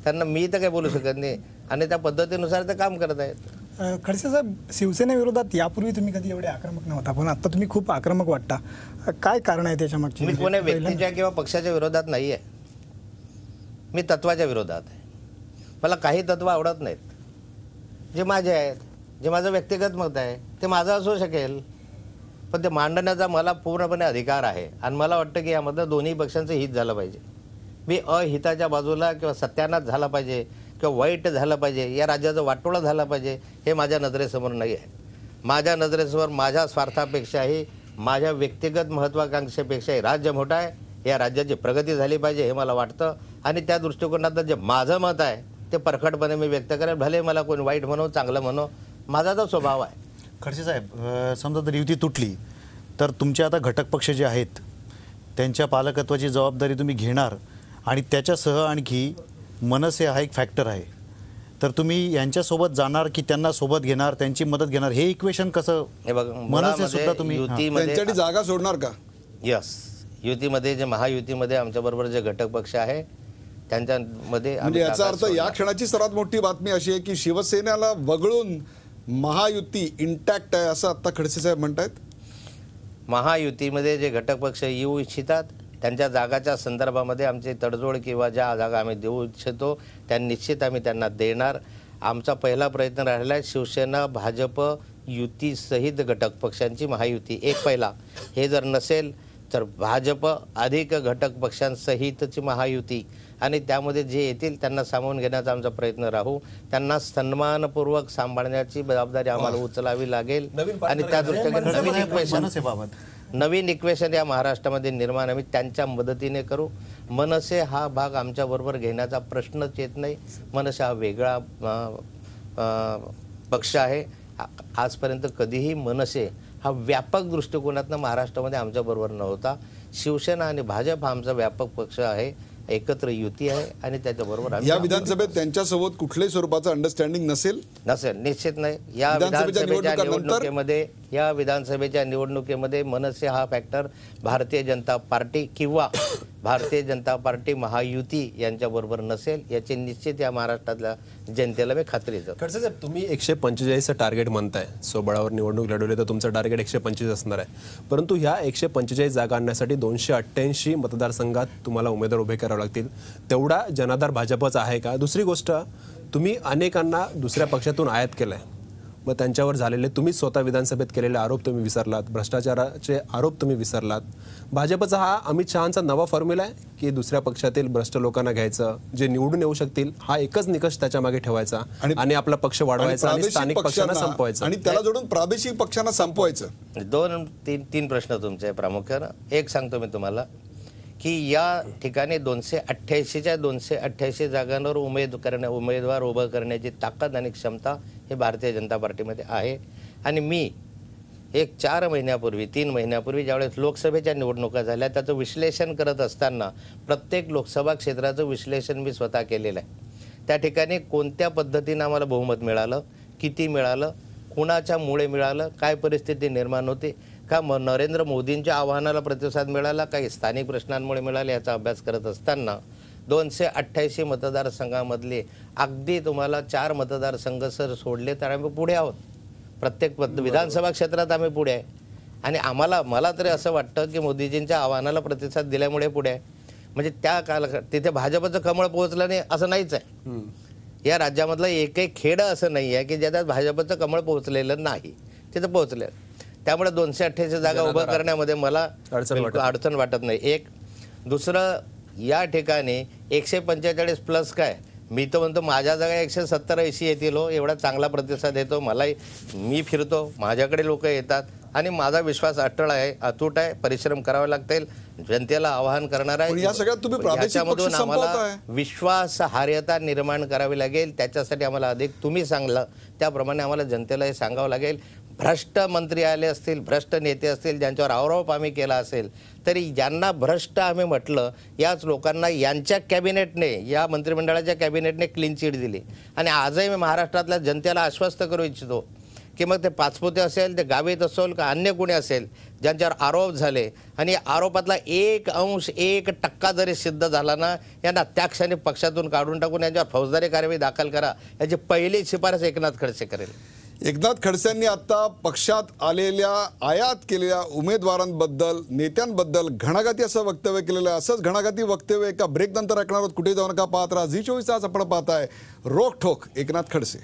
त्यांना मी तर काही बोलू शकत नाही आणि त्या पद्धतीनुसार ते काम करत आहेत. खडसे साहेब, शिवसेनेविरोधात यापूर्वी तुम्ही कधी एवढे आक्रमक नव्हता, पण आता तुम्ही खूप आक्रमक वाटता. काय कारण आहे त्याच्या मागची? मी कोण्या व्यक्तीच्या किंवा पक्षाच्या विरोधात नाही आहे, मी तत्वाच्या विरोधात आहे. मला काही तत्व आवडत नाहीत. जे माझे आहेत, जे माझं व्यक्तिगत मत आहे ते माझं असू शकेल, पण ते मांडण्याचा मला पूर्णपणे अधिकार आहे. आणि मला वाटतं की यामधलं दोन्ही पक्षांचं हित झालं पाहिजे. मी अहिताच्या बाजूला किंवा सत्यानाश झाला पाहिजे किंवा वाईट झालं पाहिजे, या राज्याचं वाटोळं झालं पाहिजे, हे माझ्या नजरेसमोर नाही आहे. माझ्या नजरेसमोर माझ्या स्वार्थापेक्षाही, माझ्या व्यक्तिगत महत्त्वाकांक्षेपेक्षाही राज्य मोठं आहे. या राज्याची प्रगती झाली पाहिजे हे मला वाटतं. आणि त्या दृष्टिकोनातलं जे माझं मत आहे ते परखडपणे मी व्यक्त करेन. भले मला कोणी वाईट म्हणो चांगलं म्हणो, माझा तो स्वभाव आहे. खडसे साहेब, समजा जर युती तुटली तर तुमचे आता घटक पक्ष जे आहेत त्यांच्या पालकत्वाची जबाबदारी तुम्ही घेणार आणि त्याच्यासह आणखी मनसे हा एक फॅक्टर आहे, तर तुम्ही यांच्यासोबत जाणार की त्यांना सोबत घेणार, त्यांची मदत घेणार, हे इक्वेशन कसं? हे बघा, मनसे सुद्धा तुम्ही युतीमध्ये त्यांच्यासाठी जागा सोडणार का? यस, युतीमध्ये जे महायुतीमध्ये आमच्याबरोबर जे घटक पक्ष आहे त्यांच्यामध्ये म्हणजे आम्ही याचा जागा अर्थ या सोडणार. क्षणाची सर्वात मोठी बातमी अशी आहे की शिवसेनेला वगळून महायुती इंटॅक्ट आहे असं आता खडसे साहेब म्हणतायत. महायुतीमध्ये जे घटक पक्ष येऊ इच्छितात त्यांच्या जागाच्या संदर्भामध्ये आमची तडजोड किंवा ज्या जागा आम्ही देऊ इच्छितो त्या निश्चित आम्ही त्यांना देणार. आमचा पहिला प्रयत्न राहिला आहे शिवसेना भाजप युतीसहित घटक पक्षांची महायुती, एक पहिला. हे जर नसेल तर भाजप अधिक घटक पक्षांसहितची महायुती आणि त्यामध्ये जे येतील त्यांना सामावून घेण्याचा आमचा प्रयत्न राहू. त्यांना सन्मानपूर्वक सांभाळण्याची जबाबदारी आम्हाला उचलावी लागेल. आणि त्या दृष्टीने मनसेबाबत नवीन इक्वेशन या महाराष्ट्रामध्ये निर्माण आम्ही त्यांच्या मदतीने करू. मनसे हा भाग आमच्याबरोबर घेण्याचा प्रश्नच येत नाही. मनसे हा वेगळा पक्ष आहे. आजपर्यंत कधीही मनसे हा व्यापक दृष्टिकोनातनं महाराष्ट्रामध्ये आमच्याबरोबर नव्हता. शिवसेना आणि भाजप हा आमचा व्यापक पक्ष आहे, एकत्र युती आहे आणि त्याच्याबरोबर आम्ही या विधानसभेत त्यांच्यासोबत कुठल्याही स्वरूपाचं अंडरस्टँडिंग नसेल. निश्चित नाही. या विधानसभेच्या विधानसभेच्या निवडणुकीमध्ये मनसे हा फॅक्टर भारतीय जनता पार्टी किंवा भारतीय जनता पार्टी महायुती यांच्याबरोबर नसेल याची निश्चित या महाराष्ट्रातल्या जनतेला मी खात्री देतो. खडसे साहेब, तुम्ही 145चं टार्गेट म्हणताय, स्वबळावर निवडणूक लढवली तर तुमचं टार्गेट 125 असणार आहे. परंतु ह्या 145 जागा आणण्यासाठी 288 मतदारसंघात तुम्हाला उमेदवार उभे करावे लागतील. तेवढा जनाधार भाजपचा आहे का? दुसरी गोष्ट, तुम्ही अनेकांना दुसऱ्या पक्षातून आयात केलंय, मग त्यांच्यावर झालेले तुम्ही स्वतः विधानसभेत केलेले आरोप तुम्ही विसरलात, भ्रष्टाचाराचे आरोप तुम्ही विसरलात. भाजपचा हा अमित शहांचा नवा फॉर्म्युला आहे की दुसऱ्या पक्षातील भ्रष्ट लोकांना घ्यायचं, जे निवडून येऊ शकतील, हा एकच निकष त्याच्या मागे ठेवायचा आणि आपला पक्ष वाढवायचा आणि स्थानिक पक्षांना संपवायचं आणि त्याला जोडून प्रादेशिक पक्षांना संपवायचं. तीन प्रश्न तुमचे प्रामुख्यानं. एक सांगतो मी तुम्हाला की या ठिकाणी 288च्या 288 जागांवर उमेदवार उभं करण्याची ताकद आणि क्षमता हे भारतीय जनता पार्टीमध्ये आहे. आणि मी एक 4 महिन्यापूर्वी 3 महिन्यापूर्वी ज्यावेळेस लोकसभेच्या निवडणुका झाल्या त्याचं विश्लेषण करत असताना प्रत्येक लोकसभा क्षेत्राचं विश्लेषण मी स्वतः केलेलं आहे. त्या ठिकाणी कोणत्या पद्धतीनं आम्हाला बहुमत मिळालं, किती मिळालं, कुणाच्यामुळे मिळालं, काय परिस्थिती निर्माण होते, का नरेंद्र मोदींच्या आव्हानाला प्रतिसाद मिळाला, काही स्थानिक प्रश्नांमुळे मिळाले, याचा अभ्यास करत असताना 288 मतदारसंघामधले अगदी तुम्हाला 4 मतदारसंघ सर सोडले तर आम्ही पुढे आहोत. प्रत्येक विधानसभा क्षेत्रात आम्ही पुढे आहे. आणि मला तरी असं वाटतं की मोदीजींच्या आव्हानाला प्रतिसाद दिल्यामुळे पुढे आहे. म्हणजे त्या तिथे भाजपचं कमळ पोहोचलं नाही असं नाहीच आहे. या राज्यामधलं एकही खेडं असं नाही आहे की ज्याच्यात भाजपचं कमळ पोहोचलेलं नाही, तिथं पोहोचलेलं. त्यामुळे 288 जागा उभं करण्यामध्ये मला अडचण वाटत नाही. एक दुसरं, या ठिकाणी 145 प्लस काय, मी तर म्हणतो माझ्या जागा 170-80 येतील हो. एवढा चांगला प्रतिसाद येतो मलाही. मी फिरतो, माझ्याकडे लोक येतात आणि माझा विश्वास अटळ आहे, अतूट आहे. परिश्रम करावे लागतील, जनतेला आवाहन करणार आहे. या सगळ्यात तुम्ही प्रादेशिक पक्ष याच्यामधून आम्हाला संपवताय. विश्वासार्हता निर्माण करावी लागेल. त्याच्यासाठी आम्हाला अधिक तुम्ही सांगलं त्याप्रमाणे आम्हाला जनतेला हे सांगावं लागेल. भ्रष्ट मंत्री आले असतील, भ्रष्ट नेते असतील, ज्यांच्यावर आरोप आम्ही केला असेल तरी ज्यांना भ्रष्ट आम्ही म्हटलं याच लोकांना यांच्या कॅबिनेटने, या मंत्रिमंडळाच्या कॅबिनेटने क्लीन चिट दिली. आणि आजही मी महाराष्ट्रातल्या जनतेला आश्वस्त करू इच्छितो की मग ते पाचपुते असेल, ते गावित असेल का अन्य कोणी असेल ज्यांच्यावर आरोप झाले आणि आरोपातला 1% जरी सिद्ध झाला ना, यांना त्या क्षणी पक्षातून काढून टाकून यांच्यावर फौजदारी कार्यवाही दाखल करा, याची पहिली शिफारस एकनाथ खडसे करेल. एकनाथ खडसेंनी आता पक्षात आलेल्या आयात केलेल्या उमेदवारांबद्दल, नेत्यांबद्दल घणाघाती असं वक्तव्य केलेलं आहे. असंच घणाघाती वक्तव्य एका ब्रेक नंतर ऐकणार आहोत. कुठे जाऊ नका, पाहत राहा झी24 तास. आपण पाहताय रोखठोक एकनाथ खडसे.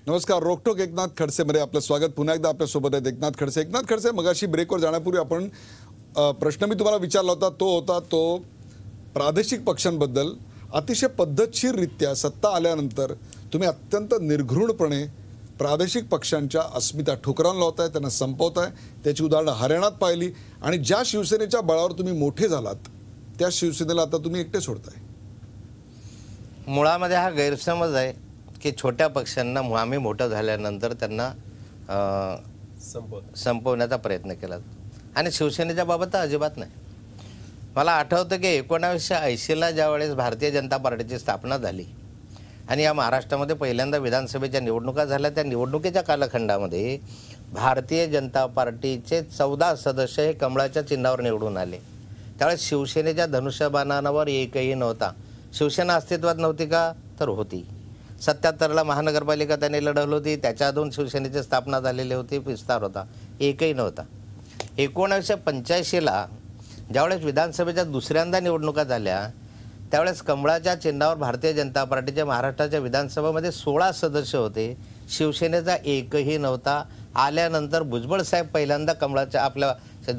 नमस्कार. रोखठोक एकनाथ खडसेमध्ये आपलं स्वागत. पुन्हा एकदा आपल्यासोबत आहेत एकनाथ खडसे. एकनाथ खडसे, मगाशी ब्रेकवर जाण्यापूर्वी आपण प्रश्न मी तुम्हाला विचारला होता तो प्रादेशिक पक्षांबद्दल. अतिशय पद्धतशीररित्या सत्ता आल्यानंतर तुम्ही अत्यंत निर्घृणपणे प्रादेशिक पक्षांच्या अस्मिता ठोकरावून लावताय, त्यांना संपवताय. त्याची उदाहरणं हरियाणात पाहिली. आणि ज्या शिवसेनेच्या बळावर तुम्ही मोठे झालात त्या शिवसेनेला आता तुम्ही एकटे सोडताय. मुळामध्ये हा गैरसमज आहे की छोट्या पक्षांना आम्ही मोठं झाल्यानंतर त्यांना संपवण्याचा प्रयत्न केला आणि शिवसेनेच्या बाबत तर अजिबात नाही. मला आठवतं की 1980ला ज्यावेळेस भारतीय जनता पार्टीची स्थापना झाली आणि या महाराष्ट्रामध्ये पहिल्यांदा विधानसभेच्या निवडणुका झाल्या, त्या निवडणुकीच्या कालखंडामध्ये भारतीय जनता पार्टीचे 14 सदस्य हे कमळाच्या चिन्हावर निवडून आले. त्यावेळेस शिवसेनेच्या धनुष्यबाणावर एकही नव्हता. शिवसेना अस्तित्वात नव्हती का? तर होती. 77ला महानगरपालिका त्यांनी लढवली होती, त्याच्या अजून शिवसेनेची स्थापना झालेली होती, विस्तार होता, एकही नव्हता. 1985ला ज्यावेळेस विधानसभेच्या दुसऱ्यांदा निवडणुका झाल्या त्यावेळेस कमळाच्या चिन्हावर भारतीय जनता पार्टीच्या महाराष्ट्राच्या विधानसभेमध्ये 16 सदस्य होते, शिवसेनेचा एकही नव्हता. आल्यानंतर भुजबळ साहेब पहिल्यांदा कमळाच्या आपल्या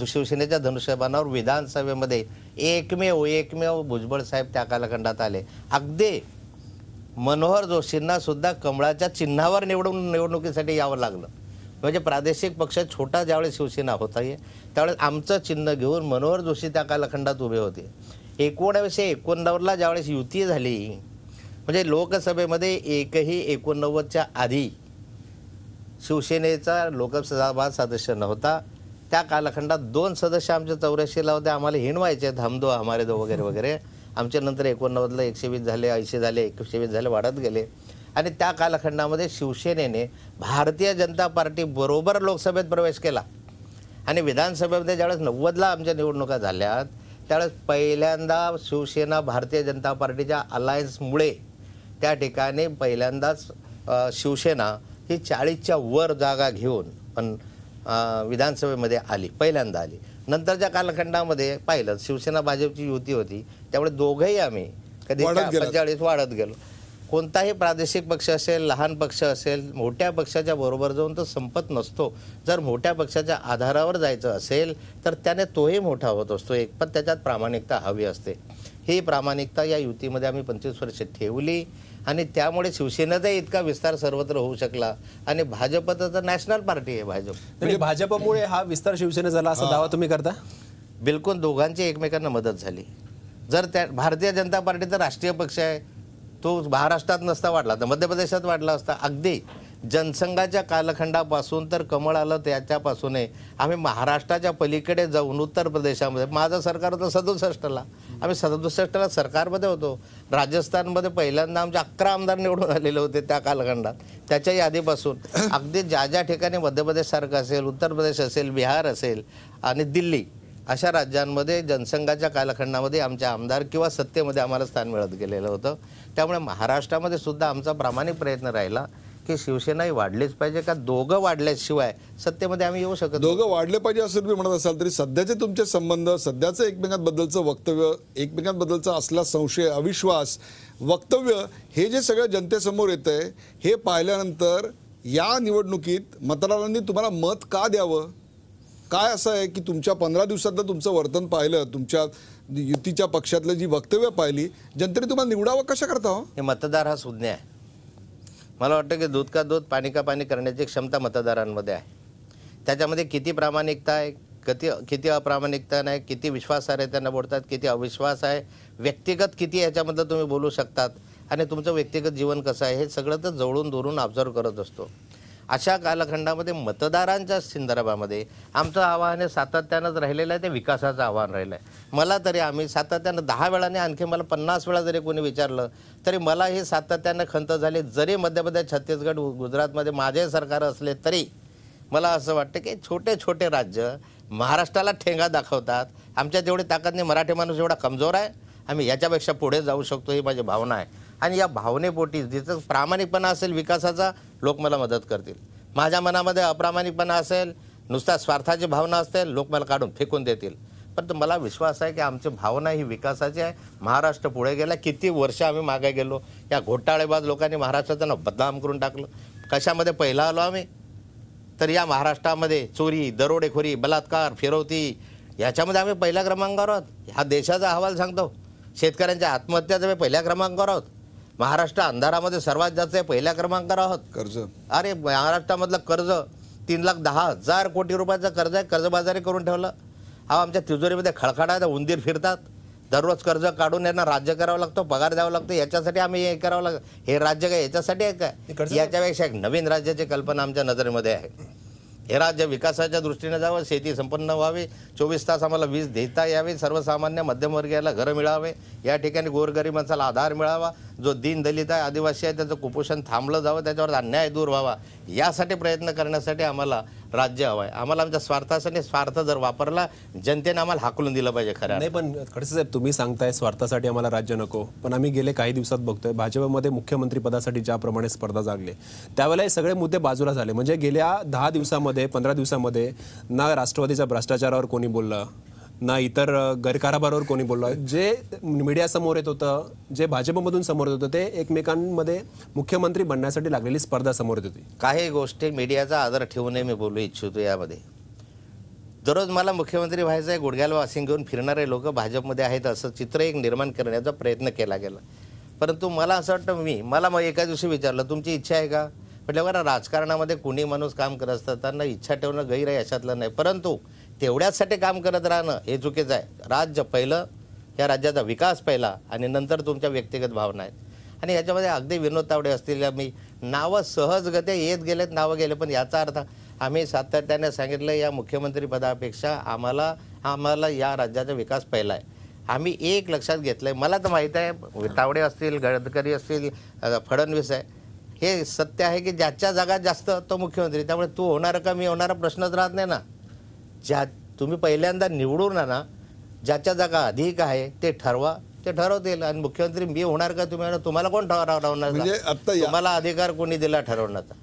शिवसेनेच्या धनुष्यबाणावर विधानसभेमध्ये एकमेव भुजबळ साहेब त्या कालखंडात आले. अगदी मनोहर जोशींना सुद्धा कमळाच्या चिन्हावर निवडणुकीसाठी यावं लागलं. म्हणजे प्रादेशिक पक्ष छोटा ज्यावेळेस शिवसेना होता त्यावेळेस आमचं चिन्ह घेऊन मनोहर जोशी त्या कालखंडात उभे होते. 1989ला ज्यावेळेस युती झाली म्हणजे लोकसभेमध्ये एकही 89च्या आधी शिवसेनेचा लोकसभा सदस्य नव्हता. त्या कालखंडात 2 सदस्य आमचे 84ला होते, आम्हाला हिणवायचे, हम दो हमारे दो वगैरे वगैरे. आमच्या नंतर 89ला 120 झाले, 80 झाले, 120 झाले, वाढत गेले. आणि त्या कालखंडामध्ये शिवसेनेने भारतीय जनता पार्टी बरोबर लोकसभेत प्रवेश केला आणि विधानसभेमध्ये ज्यावेळेस 90ला आमच्या निवडणुका झाल्या त्यावेळेस पहिल्यांदा शिवसेना भारतीय जनता पार्टीच्या अलायन्समुळे त्या ठिकाणी पहिल्यांदाच शिवसेना ही 40च्या वर जागा घेऊन पण विधानसभेमध्ये आली, पहिल्यांदा आली. नंतरच्या कालखंडामध्ये पाहिलं शिवसेना भाजपची युती होती, त्यामुळे दोघंही आम्ही कधी 45 वाढत गेलो. कोणताही प्रादेशिक पक्ष असेल, लहान पक्ष असेल, मोठ्या पक्षाच्या बरोबर जाऊन तो संपत नसतो. जर मोठ्या पक्षाच्या आधारावर जायचं असेल तर त्याने तोही मोठा होत असतो. एक पण त्याच्यात प्रामाणिकता हवी असते. ही प्रामाणिकता या युतीमध्ये आम्ही 25 वर्ष ठेवली आणि त्यामुळे शिवसेनेचा इतका विस्तार सर्वत्र होऊ शकला. आणि भाजप तर नॅशनल पार्टी आहे भाजप. म्हणजे भाजपमुळे हा विस्तार शिवसेने झाला असा दावा तुम्ही करता? बिलकुल, दोघांची एकमेकांना मदत झाली. जर त्या भारतीय जनता पार्टी तर राष्ट्रीय पक्ष आहे, तो महाराष्ट्रात नसता वाढला तर मध्य प्रदेशात वाढला असता. अगदी जनसंघाच्या कालखंडापासून तर कमळ आलं त्याच्यापासून आम्ही महाराष्ट्राच्या पलीकडे जाऊन उत्तर प्रदेशामध्ये, माझं सरकार होतं 67ला, आम्ही 67ला सरकारमध्ये होतो. राजस्थानमध्ये पहिल्यांदा आमचे 11 आमदार निवडून आलेले होते त्या कालखंडात. त्याच्याही आधीपासून अगदी ज्या ज्या ठिकाणी मध्य प्रदेशसारखं असेल, उत्तर प्रदेश असेल, बिहार असेल आणि दिल्ली अशा राज्यांमध्ये जनसंघाच्या कालखंडामध्ये आमचे आमदार किंवा सत्तेमध्ये आम्हाला स्थान मिळत गेलेलं होतं. त्यामुळे महाराष्ट्रामध्ये सुद्धा आमचा प्रामाणिक प्रयत्न राहिला की शिवसेनाही वाढलीच पाहिजे, का दोघं वाढल्याशिवाय सत्तेमध्ये आम्ही येऊ शकत. दोघं वाढले पाहिजे असं तुम्ही म्हणत असाल तरी सध्याचे तुमचे संबंध, सध्याचं एकमेकांबद्दलचं वक्तव्य, एकमेकांबद्दलचा असला संशय, अविश्वास, वक्तव्य, हे जे सगळं जनतेसमोर येतंय हे पाहिल्यानंतर या निवडणुकीत मतदारांनी तुम्हाला मत का द्यावं? काय असं आहे की तुमच्या 15 दिवसातलं तुमचं वर्तन पाहिलं, तुमच्या युतीच्या पक्षातलं जी वक्तव्य पाहिली, जनतेने तुम्हाला निवडावं कशा करता हो? हे मतदार हा सुज्ञ आहे. मला वाटतं की दूध का दूध, पाणी का पाणी करण्याची क्षमता मतदारांमध्ये आहे. त्याच्यामध्ये किती प्रामाणिकता आहे, किती अप्रामाणिकता नाही, किती विश्वासार्हतेने बोलतात, किती अविश्वास आहे, व्यक्तिगत किती ह्याच्यामधलं तुम्ही बोलू शकतात आणि तुमचं व्यक्तिगत जीवन कसं आहे हे सगळं तर जवळून दुरून ऑब्झर्व करत असतो. अशा कालखंडामध्ये मतदारांच्या संदर्भामध्ये आमचं आव्हान हे सातत्यानंच राहिलेलं आहे, ते विकासाचं आव्हान राहिलं आहे. मला तरी आम्ही सातत्यानं 10 वेळाने, आणखी मला 50 वेळा जरी कोणी विचारलं तरी मला हे सातत्यानं खंत झाली. जरी मध्य प्रदेश, छत्तीसगड, गुजरातमध्ये माझे सरकार असले तरी मला असं वाटतं की छोटे छोटे राज्य महाराष्ट्राला ठेंगा दाखवतात. आमच्या तेवढी ताकद नाही, मराठी माणूस एवढा कमजोर आहे, आम्ही याच्यापेक्षा पुढे जाऊ शकतो, ही माझी भावना आहे. आणि या भावनेपोटी जिथं प्रामाणिकपणा असेल विकासाचा, लोक मला मदत करतील. माझ्या मनामध्ये अप्रामाणिकपणा असेल, नुसता स्वार्थाची भावना असेल, लोक मला काढून फेकून देतील. पण मला विश्वास आहे की आमची भावना ही विकासाची आहे. महाराष्ट्र पुढे गेला, किती वर्ष आम्ही मागे गेलो. या घोटाळेबाज लोकांनी महाराष्ट्राचं नाव बदनाम करून टाकलं. कशामध्ये पहिला आलो आम्ही, तर या महाराष्ट्रामध्ये चोरी, दरोडेखोरी, बलात्कार, फिरवती याच्यामध्ये आम्ही पहिल्या क्रमांकावर आहोत. हा देशाचा अहवाल सांगतो. शेतकऱ्यांच्या आत्महत्याचा आम्ही पहिल्या क्रमांकावर आहोत. महाराष्ट्र अंधारामध्ये सर्वात जास्त पहिल्या क्रमांकावर आहोत. कर्ज, अरे महाराष्ट्रामधलं कर्ज 3,10,000 कोटी रुपयाचं कर्ज आहे, कर्जबाजारी करून ठेवलं. हा आमच्या तिजोरीमध्ये खळखळा, उंदीर फिरतात. दररोज कर्ज काढून यांना राज्य करावं लागतं, पगार द्यावं लागतं. याच्यासाठी आम्ही हे करावं लागतं. हे राज्य काय याच्यासाठी आहे काय? याच्यापेक्षा एक नवीन राज्याची कल्पना आमच्या नजरेमध्ये आहे. हे राज्य विकासाच्या दृष्टीने जावं, शेती संपन्न व्हावी, 24 तास आम्हाला वीज देता यावी, सर्वसामान्य मध्यमवर्गीयाला घरं मिळावे, या ठिकाणी गोरगरिबांचा आधार मिळावा, जो दीनदलित आहे, आदिवासी आहे, त्याचं कुपोषण थांबलं जावं, त्याच्यावर अन्याय दूर व्हावा, यासाठी प्रयत्न करण्यासाठी आम्हाला राज्य हवं आहे. आम्हाला आमच्या स्वार्थासाठी, स्वार्थ जर वापरला, जनतेने आम्हाला हाकलून दिलं पाहिजे. खरं नाही, पण खडसे साहेब तुम्ही सांगताय स्वार्थासाठी आम्हाला राज्य नको, पण आम्ही गेले काही दिवसात बघतोय भाजपमध्ये मुख्यमंत्री पदासाठी ज्याप्रमाणे स्पर्धा जागली त्यावेळेला हे सगळे मुद्दे बाजूला झाले. म्हणजे गेल्या 10 दिवसामध्ये, 15 दिवसामध्ये ना राष्ट्रवादीच्या भ्रष्टाचारावर कोणी बोललं, ना इतर गैरकारभारावर कोणी बोललं. जे मीडियासमोर येत होतं, जे भाजपमधून समोर येत होतं, ते एकमेकांमध्ये मुख्यमंत्री बनण्यासाठी लागलेली स्पर्धा समोर येत होती. काही गोष्टी मीडियाचा आदर ठेवूनही मी बोलू इच्छितो. यामध्ये दररोज मला मुख्यमंत्री व्हायचं आहे, गुडघ्याला वासिंग घेऊन फिरणारे लोक भाजपमध्ये आहेत असं चित्र एक निर्माण करण्याचा प्रयत्न केला गेला. परंतु मला असं वाटतं, मला मग एका दिवशी विचारलं तुमची इच्छा आहे का? म्हटलं बरं, राजकारणामध्ये कुणी माणूस काम करत असताना इच्छा ठेवणं गैर आहे अशातलं नाही, परंतु तेवढ्याचसाठी काम करत राहणं हे चुकीचं आहे. राज्य पहिलं, या राज्याचा विकास पहिला, आणि नंतर तुमच्या व्यक्तिगत भावना आहेत. आणि याच्यामध्ये अगदी विनोद तावडे असतील, मी नावं सहजगत्या येत गेलेत, नावं गेले, पण याचा अर्थ आम्ही सातत्याने सांगितलं या मुख्यमंत्री पदापेक्षा आम्हाला या राज्याचा विकास पहिला आहे. आम्ही एक लक्षात घेतलं आहे, मला तर माहीत आहे तावडे असतील, गडकरी असतील, फडणवीस आहे, हे सत्य आहे की ज्याच्या जागा जास्त तो मुख्यमंत्री. त्यामुळे तू होणार का मी होणारा प्रश्नच राहत नाही ना. तुम्ही पहिल्यांदा निवडून ना, ज्याच्या जागा अधिक आहे ते ठरवा, ते ठरवतील. आणि मुख्यमंत्री मी होणार का तुम्ही, तुम्हाला कोण ठरवणार? म्हणजे आता तुम्हाला अधिकार कोणी दिला ठरवण्याचा?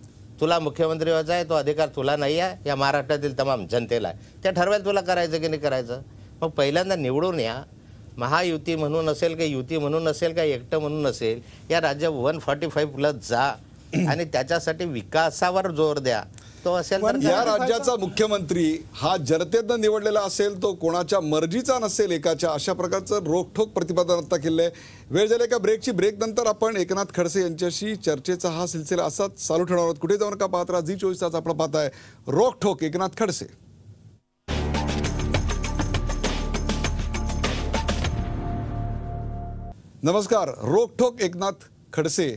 तुला मुख्यमंत्री व्हायचा आहे, तो अधिकार तुला नाही आहे, या महाराष्ट्रातील तमाम जनतेला आहे. ते ठरवेल तुला करायचं की नाही करायचं. मग पहिल्यांदा निवडून या. महायुती म्हणून असेल का युती म्हणून असेल का एकटं म्हणून असेल, या राज्य 145+ जा आणि त्याच्यासाठी विकासावर जोर द्या. तो असेल तर या राज्याचा मुख्यमंत्री हा जनतेनं निवडलेला असेल, तो कोणाच्या मर्जीचा नसेल एकाच्या, अशा प्रकारचं रोखठोक प्रतिपादन आता केलंय. वेळ झाली का ब्रेकची. ब्रेक नंतर आपण एकनाथ खडसे यांच्याशी चर्चेचा हा सिलसिला असाच चालू ठेवणार आहोत. कुठे जाऊन का पाहत राहा. झी 24 तास आपण पाहताय रोखठोक एकनाथ खडसे. नमस्कार. रोखठोक एकनाथ खडसे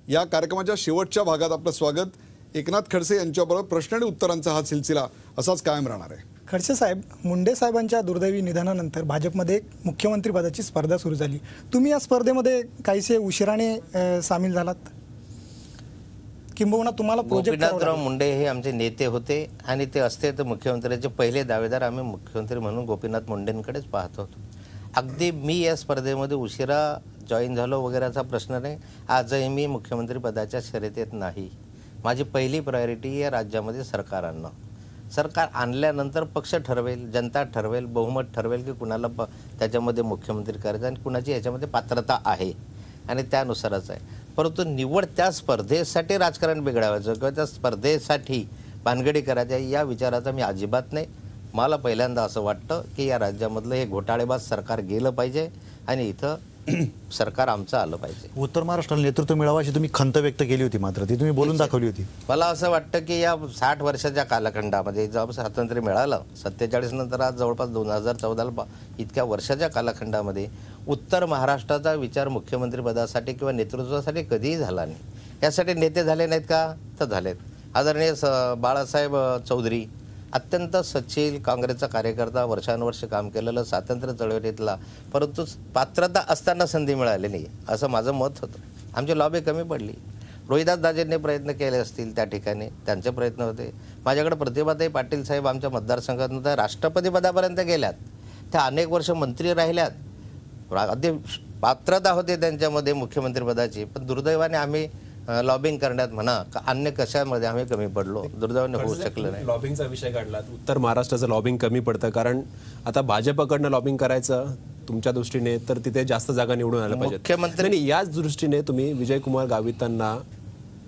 या कार्यक्रमाच्या शेवटच्या भागात आपलं स्वागत. एकनाथ खडसे यांच्याबरोबर प्रश्न आणि उत्तरांचा हा सिलसिला असाच कायम राहणार आहे. खडसे साहेब, मुंडे साहेबांच्या दुर्दैवी निधनानंतर भाजपमध्ये एक मुख्यमंत्री पदाची स्पर्धा सुरू झाली. तुम्ही या स्पर्धेमध्ये काहीसे उशिराने सामील झालात, किंबहुना तुम्हाला प्रोजेक्ट? गोपीनाथराव मुंडे हे आमचे नेते होते आणि ते असते तर मुख्यमंत्र्याचे पहिले दावेदार आम्ही मुख्यमंत्री म्हणून गोपीनाथ मुंडेंकडेच पाहत होतो. अगदी मी या स्पर्धेमध्ये उशिरा जॉईन झालो वगैरेचा प्रश्न नाही. आजही मी मुख्यमंत्री पदाच्या शर्यतीत नाही. माझी पहिली प्रायोरिटी या राज्यामध्ये सरकार आणणं. सरकार आणल्यानंतर पक्ष ठरवेल, जनता ठरवेल, बहुमत ठरवेल की कुणाला त्याच्यामध्ये मुख्यमंत्री करायचं आणि कुणाची याच्यामध्ये पात्रता आहे, आणि त्यानुसारच आहे. परंतु निवड त्या स्पर्धेसाठी राजकारण बिघडावायचं किंवा त्या स्पर्धेसाठी भानगडी करायच्या या विचाराचा मी अजिबात नाही. मला पहिल्यांदा असं वाटतं की या राज्यामधलं हे घोटाळेबाज सरकार गेलं पाहिजे आणि इथं सरकार आमचं आलं पाहिजे. उत्तर महाराष्ट्राला नेतृत्व मिळावं अशी तुम्ही खंत व्यक्त केली होती, मात्र ती तुम्ही बोलून दाखवली होती. मला असं वाटतं की या 60 वर्षाच्या कालखंडामध्ये जेव्हा स्वातंत्र्य मिळालं 47 नंतर आज जवळपास 2014 इतक्या वर्षाच्या कालखंडामध्ये उत्तर महाराष्ट्राचा विचार मुख्यमंत्रीपदासाठी किंवा नेतृत्वासाठी कधीही झाला नाही. यासाठी नेते झाले नाहीत का? तर झालेत. आदरणीय बाळासाहेब चौधरी, अत्यंत सच्चिल काँग्रेसचा कार्यकर्ता, वर्षानुवर्ष काम केलेलं, स्वातंत्र्य चळवळीतला, परंतु पात्रता असताना संधी मिळाली नाही असं माझं मत होतं. आमची लॉबी कमी पडली. रोहिदास दाजींनी प्रयत्न केले असतील त्या ठिकाणी, त्यांचे प्रयत्न होते. माझ्याकडे प्रतिभाताई पाटील साहेब आमच्या मतदारसंघातून तर राष्ट्रपती पदापर्यंत गेल्यात, त्या अनेक वर्ष मंत्री राहिल्यात, अगदी पात्रता होते त्यांच्यामध्ये मुख्यमंत्रीपदाची. पण दुर्दैवाने आम्ही लॉबिंग करण्यात म्हणा का अन्य कशामध्ये आम्ही कमी पडलो, दुर्दैवाने होऊ शकलं नाही. लॉबिंगचा विषय काढला, उत्तर महाराष्ट्राचं लॉबिंग कमी पडतं, कारण आता भाजपकडनं लॉबिंग करायचं तुमच्या दृष्टीने तर तिथे जास्त जागा निवडून आल्या पाहिजेत. मुख्यमंत्री- नाही, याच दृष्टीने तुम्ही विजयकुमार गावितांना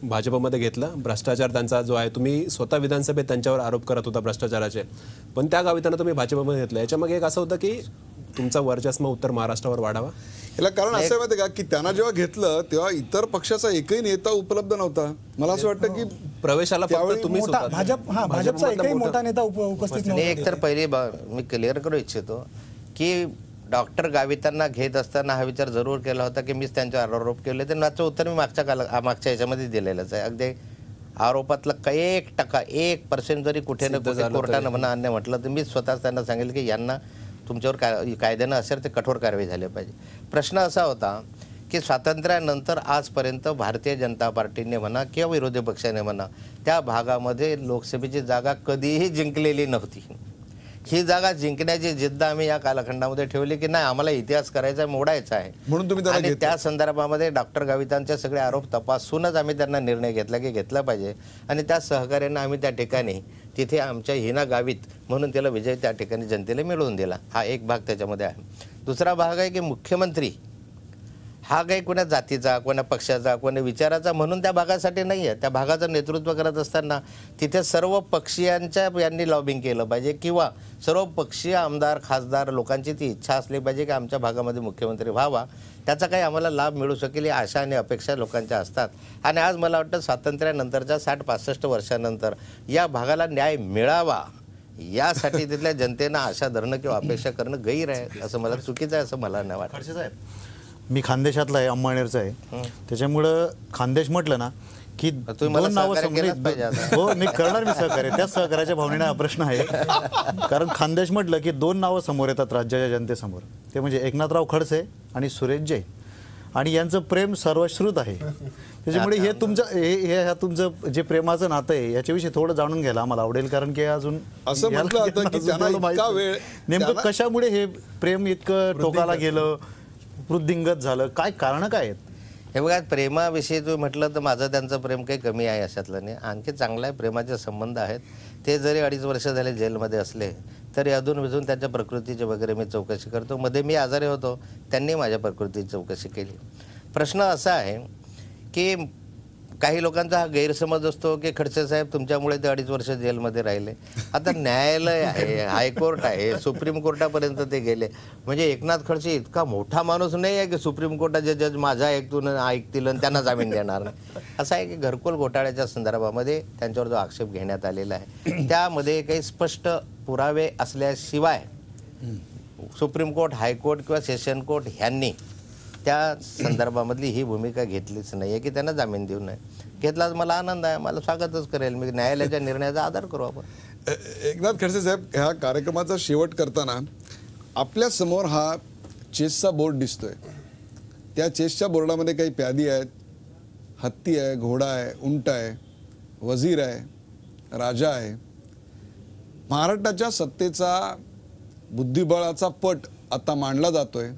भाजपमध्ये घेतलं. भ्रष्टाचार त्यांचा जो आहे, तुम्ही स्वतः विधानसभेत त्यांच्यावर आरोप करत होता भ्रष्टाचाराचे, पण त्या गावितांना तुम्ही भाजपमध्ये घेतलं. याच्यामागे एक असं होतं की तुमचा वर्चस्व उत्तर महाराष्ट्रावर वाढावा. याला कारण असं आहे माहिती आहे का की त्यांना जेव्हा घेतलं तेव्हा इतर पक्षाचा एकही नेता उपलब्ध नव्हता. मला असं वाटतं की प्रवेशाला फक्त तुम्हीच मोठा होतात. भाजपचा भाजपमधला एकही मोठा- मोठा नेता उपस्थित नाही, नव्हता. एक तर पहिली मी क्लिअर करू इच्छितो की डॉक्टर गावितांना घेत असताना हा विचार जरूर केला होता की मीच त्यांच्यावर आरोप केले. तर त्याचं उत्तर मी मागच्या याच्यामध्ये दिलेलंच आहे. अगदी आरोपातला काही 1% 1% जरी कुठे ना कुठे कोर्टानं म्हणा अन्य म्हटलं तर मी स्वतःच त्यांना सांगेल की यांना तुमच्यावर कायद्यानं असेल ते कठोर कारवाई झाली पाहिजे. प्रश्न असा होता की स्वातंत्र्यानंतर आजपर्यंत भारतीय जनता पार्टीने म्हणा किंवा विरोधी पक्षाने म्हणा त्या भागामध्ये लोकसभेची जागा कधीही जिंकलेली नव्हती. ही जागा जिंकण्याची जिद्द आम्ही या कालखंडामध्ये ठेवली की नाही, आम्हाला इतिहास करायचा मोडायचा आहे. म्हणून तुम्ही त्याला आणि घेतलं. त्या संदर्भामध्ये डॉक्टर गावितांचे सगळे आरोप तपासूनच आम्ही त्यांना निर्णय घेतला की घेतला पाहिजे. आणि त्या सहकार्यानं आम्ही त्या ठिकाणी तिथे आमच्या हिना गावित म्हणून त्याला विजय त्या ठिकाणी जनतेला मिळवून दिला. हा एक भाग त्याच्यामध्ये आहे. दुसरा भाग आहे की मुख्यमंत्री हा काही कोणा जातीचा, कोणा पक्षाचा, कोणा विचाराचा म्हणून त्या भागासाठी नाही आहे. त्या भागाचं नेतृत्व करत असताना तिथे सर्व पक्षीयांच्या यांनी लॉबिंग केलं पाहिजे किंवा सर्व पक्षीय आमदार खासदार लोकांची ती इच्छा असली पाहिजे की आमच्या भागामध्ये मुख्यमंत्री व्हावा, त्याचा काही आम्हाला लाभ मिळू शकेल या आशा आणि अपेक्षा लोकांच्या असतात. आणि आज मला वाटतं स्वातंत्र्यानंतरच्या 60-65 वर्षानंतर या भागाला न्याय मिळावा यासाठी तिथल्या जनतेनं आशा धरणं किंवा अपेक्षा करणं गैर आहे असं मला चुकीचं आहे असं मला नाही वाटतं. खडसे साहेब, मी खानदेशातला आहे, अंमळनेरचा आहे. त्याच्यामुळं खानदेश म्हटलं ना की तुम्ही मला दोन नावं सहकार्य केलंच पाहिजे आता. हो, मी करणार मी सहकार्य. त्याच सहकार्याच्या भावनेने हा प्रश्न आहे. कारण खानदेश म्हटलं की दोन नावं समोर येतात राज्याच्या जनतेसमोर. ते म्हणजे एकनाथराव खडसे आणि सुरेश जैन. आणि यांचं प्रेम सर्वश्रुत आहे. त्याच्यामुळे हे तुमचं हे तुमचं जे प्रेमाचं नातं आहे याच्याविषयी थोडं जाणून घ्यायला आम्हाला आवडेल. कारण की अजून असं म्हटलं जातं की अजून त्यांना थोडं माहिती इतका नाही. वेळ- नेमकं त्यांना- कशामुळे हे प्रेम इतकं टोकाला गेलं, वृद्धिंगत झालं, काय कारण काय आहेत? हे बघा, प्रेमाविषयी तुम्ही म्हटलं तर माझं त्यांचं प्रेम काही कमी आहे अशातलं नाही. आणखी चांगलं आहे, प्रेमाचे संबंध आहेत. ते जरी 2.5 वर्ष झाले जेलमध्ये असले तरी अधून त्यांच्या प्रकृतीची वगैरे मी चौकशी करतो. मध्ये मी आजारी होतो, त्यांनी माझ्या प्रकृतीची चौकशी केली. प्रश्न असा आहे की काही लोकांचा हा गैरसमज असतो की खडसे साहेब तुमच्यामुळे ते 2.5 वर्ष जेलमध्ये राहिले. आता न्यायालय आहे, हायकोर्ट आहे, सुप्रीम कोर्टापर्यंत ते गेले. म्हणजे एकनाथ खडसे इतका मोठा माणूस नाही आहे की सुप्रीम कोर्टाचे जज माझा ऐकतील आणि त्यांना जामीन देणार नाही. असं आहे की घरकुल घोटाळ्याच्या संदर्भामध्ये त्यांच्यावर जो आक्षेप घेण्यात आलेला आहे त्यामध्ये काही स्पष्ट पुरावे असल्याशिवाय सुप्रीम कोर्ट, हायकोर्ट किंवा सेशन कोर्ट ह्यांनी त्या संदर्भामधली ही भूमिका घेतलीच नाही आहे की त्यांना जामीन देऊ नये. घेतलाच मला आनंद आहे, मला स्वागतच करेल मी. न्यायालयाच्या निर्णयाचा आदर करू आपण. एकनाथ खडसे साहेब, ह्या कार्यक्रमाचा शेवट करताना आपल्या समोर हा चेसचा बोर्ड दिसतोय. त्या चेसच्या बोर्डामध्ये काही प्यादी आहेत, हत्ती आहे, घोडा आहे, उंट आहे, वजीर आहे, राजा आहे. महाराष्ट्राच्या सत्तेचा बुद्धिबळाचा पट आता मांडला जातोय.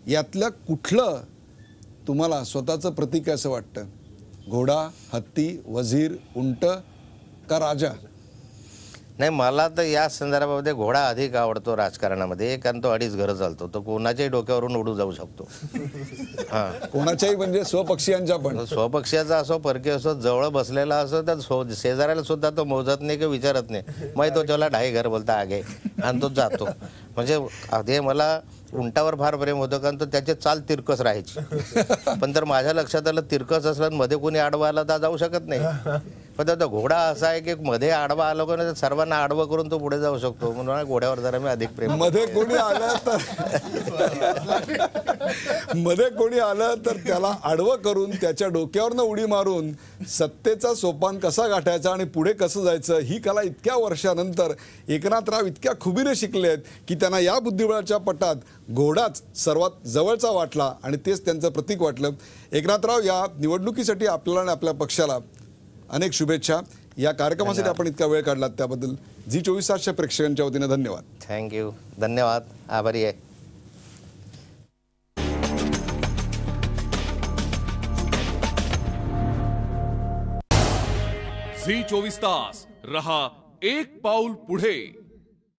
यातलं कुठलं तुम्हाला स्वतःचं प्रतीक आहे असं वाटतं? घोडा, हत्ती, वजीर, उंट का राजा? नाही, मला तर या संदर्भामध्ये घोडा अधिक आवडतो राजकारणामध्ये, कारण तो 2.5 घरं चालतो. तो कोणाच्याही डोक्यावरून उडू जाऊ शकतो. हां, कोणाच्याही म्हणजे स्वपक्षीयांच्या पण. स्वपक्षाचा असो, परकीय असो, जवळ बसलेला असो, तर शेजाऱ्याला सुद्धा तो मोजत नाही किंवा विचारत नाही. मग तो चला 2.5 घर बोलता आगे आणि तो जातो. म्हणजे ते मला उंटावर फार प्रेम होतं, कारण तो त्याचे चाल तिरकस राहायची. पण जर माझ्या लक्षात आलं तिरकस असलं आणि मध्ये कोणी आडवा आला तर जाऊ शकत नाही. पण त्याचा घोडा असा आहे की मध्ये आडवा आलो का नाही सर्वांना आडवं करून तो पुढे जाऊ शकतो. म्हणून घोड्यावर जरा मी अधिक प्रेम. मध्ये कोणी आलं तर त्याला आडवं करून त्याच्या डोक्यावरनं उडी मारून सत्तेचा सोपान कसा गाठायचा आणि पुढे कसं जायचं ही कला इतक्या वर्षानंतर एकनाथराव इतक्या खुबीने शिकलेत की त्यांना या बुद्धिबळाच्या पटात घोडाच सर्वात जवळचा वाटला आणि तेच त्यांचं प्रतीक वाटलं. एकनाथराव, या निवडणुकीसाठी आपल्याला आणि आपल्या पक्षाला अनेक शुभेच्छा. या कार्यक्रमासाठी आपण इतका वेळ काढलात त्याबद्दल झी 24 तासच्या प्रेक्षकांच्या वतीने धन्यवाद. थँक्यू, धन्यवाद, आभारी आहे. झी 24 तास रहा एक पाऊल पुढे.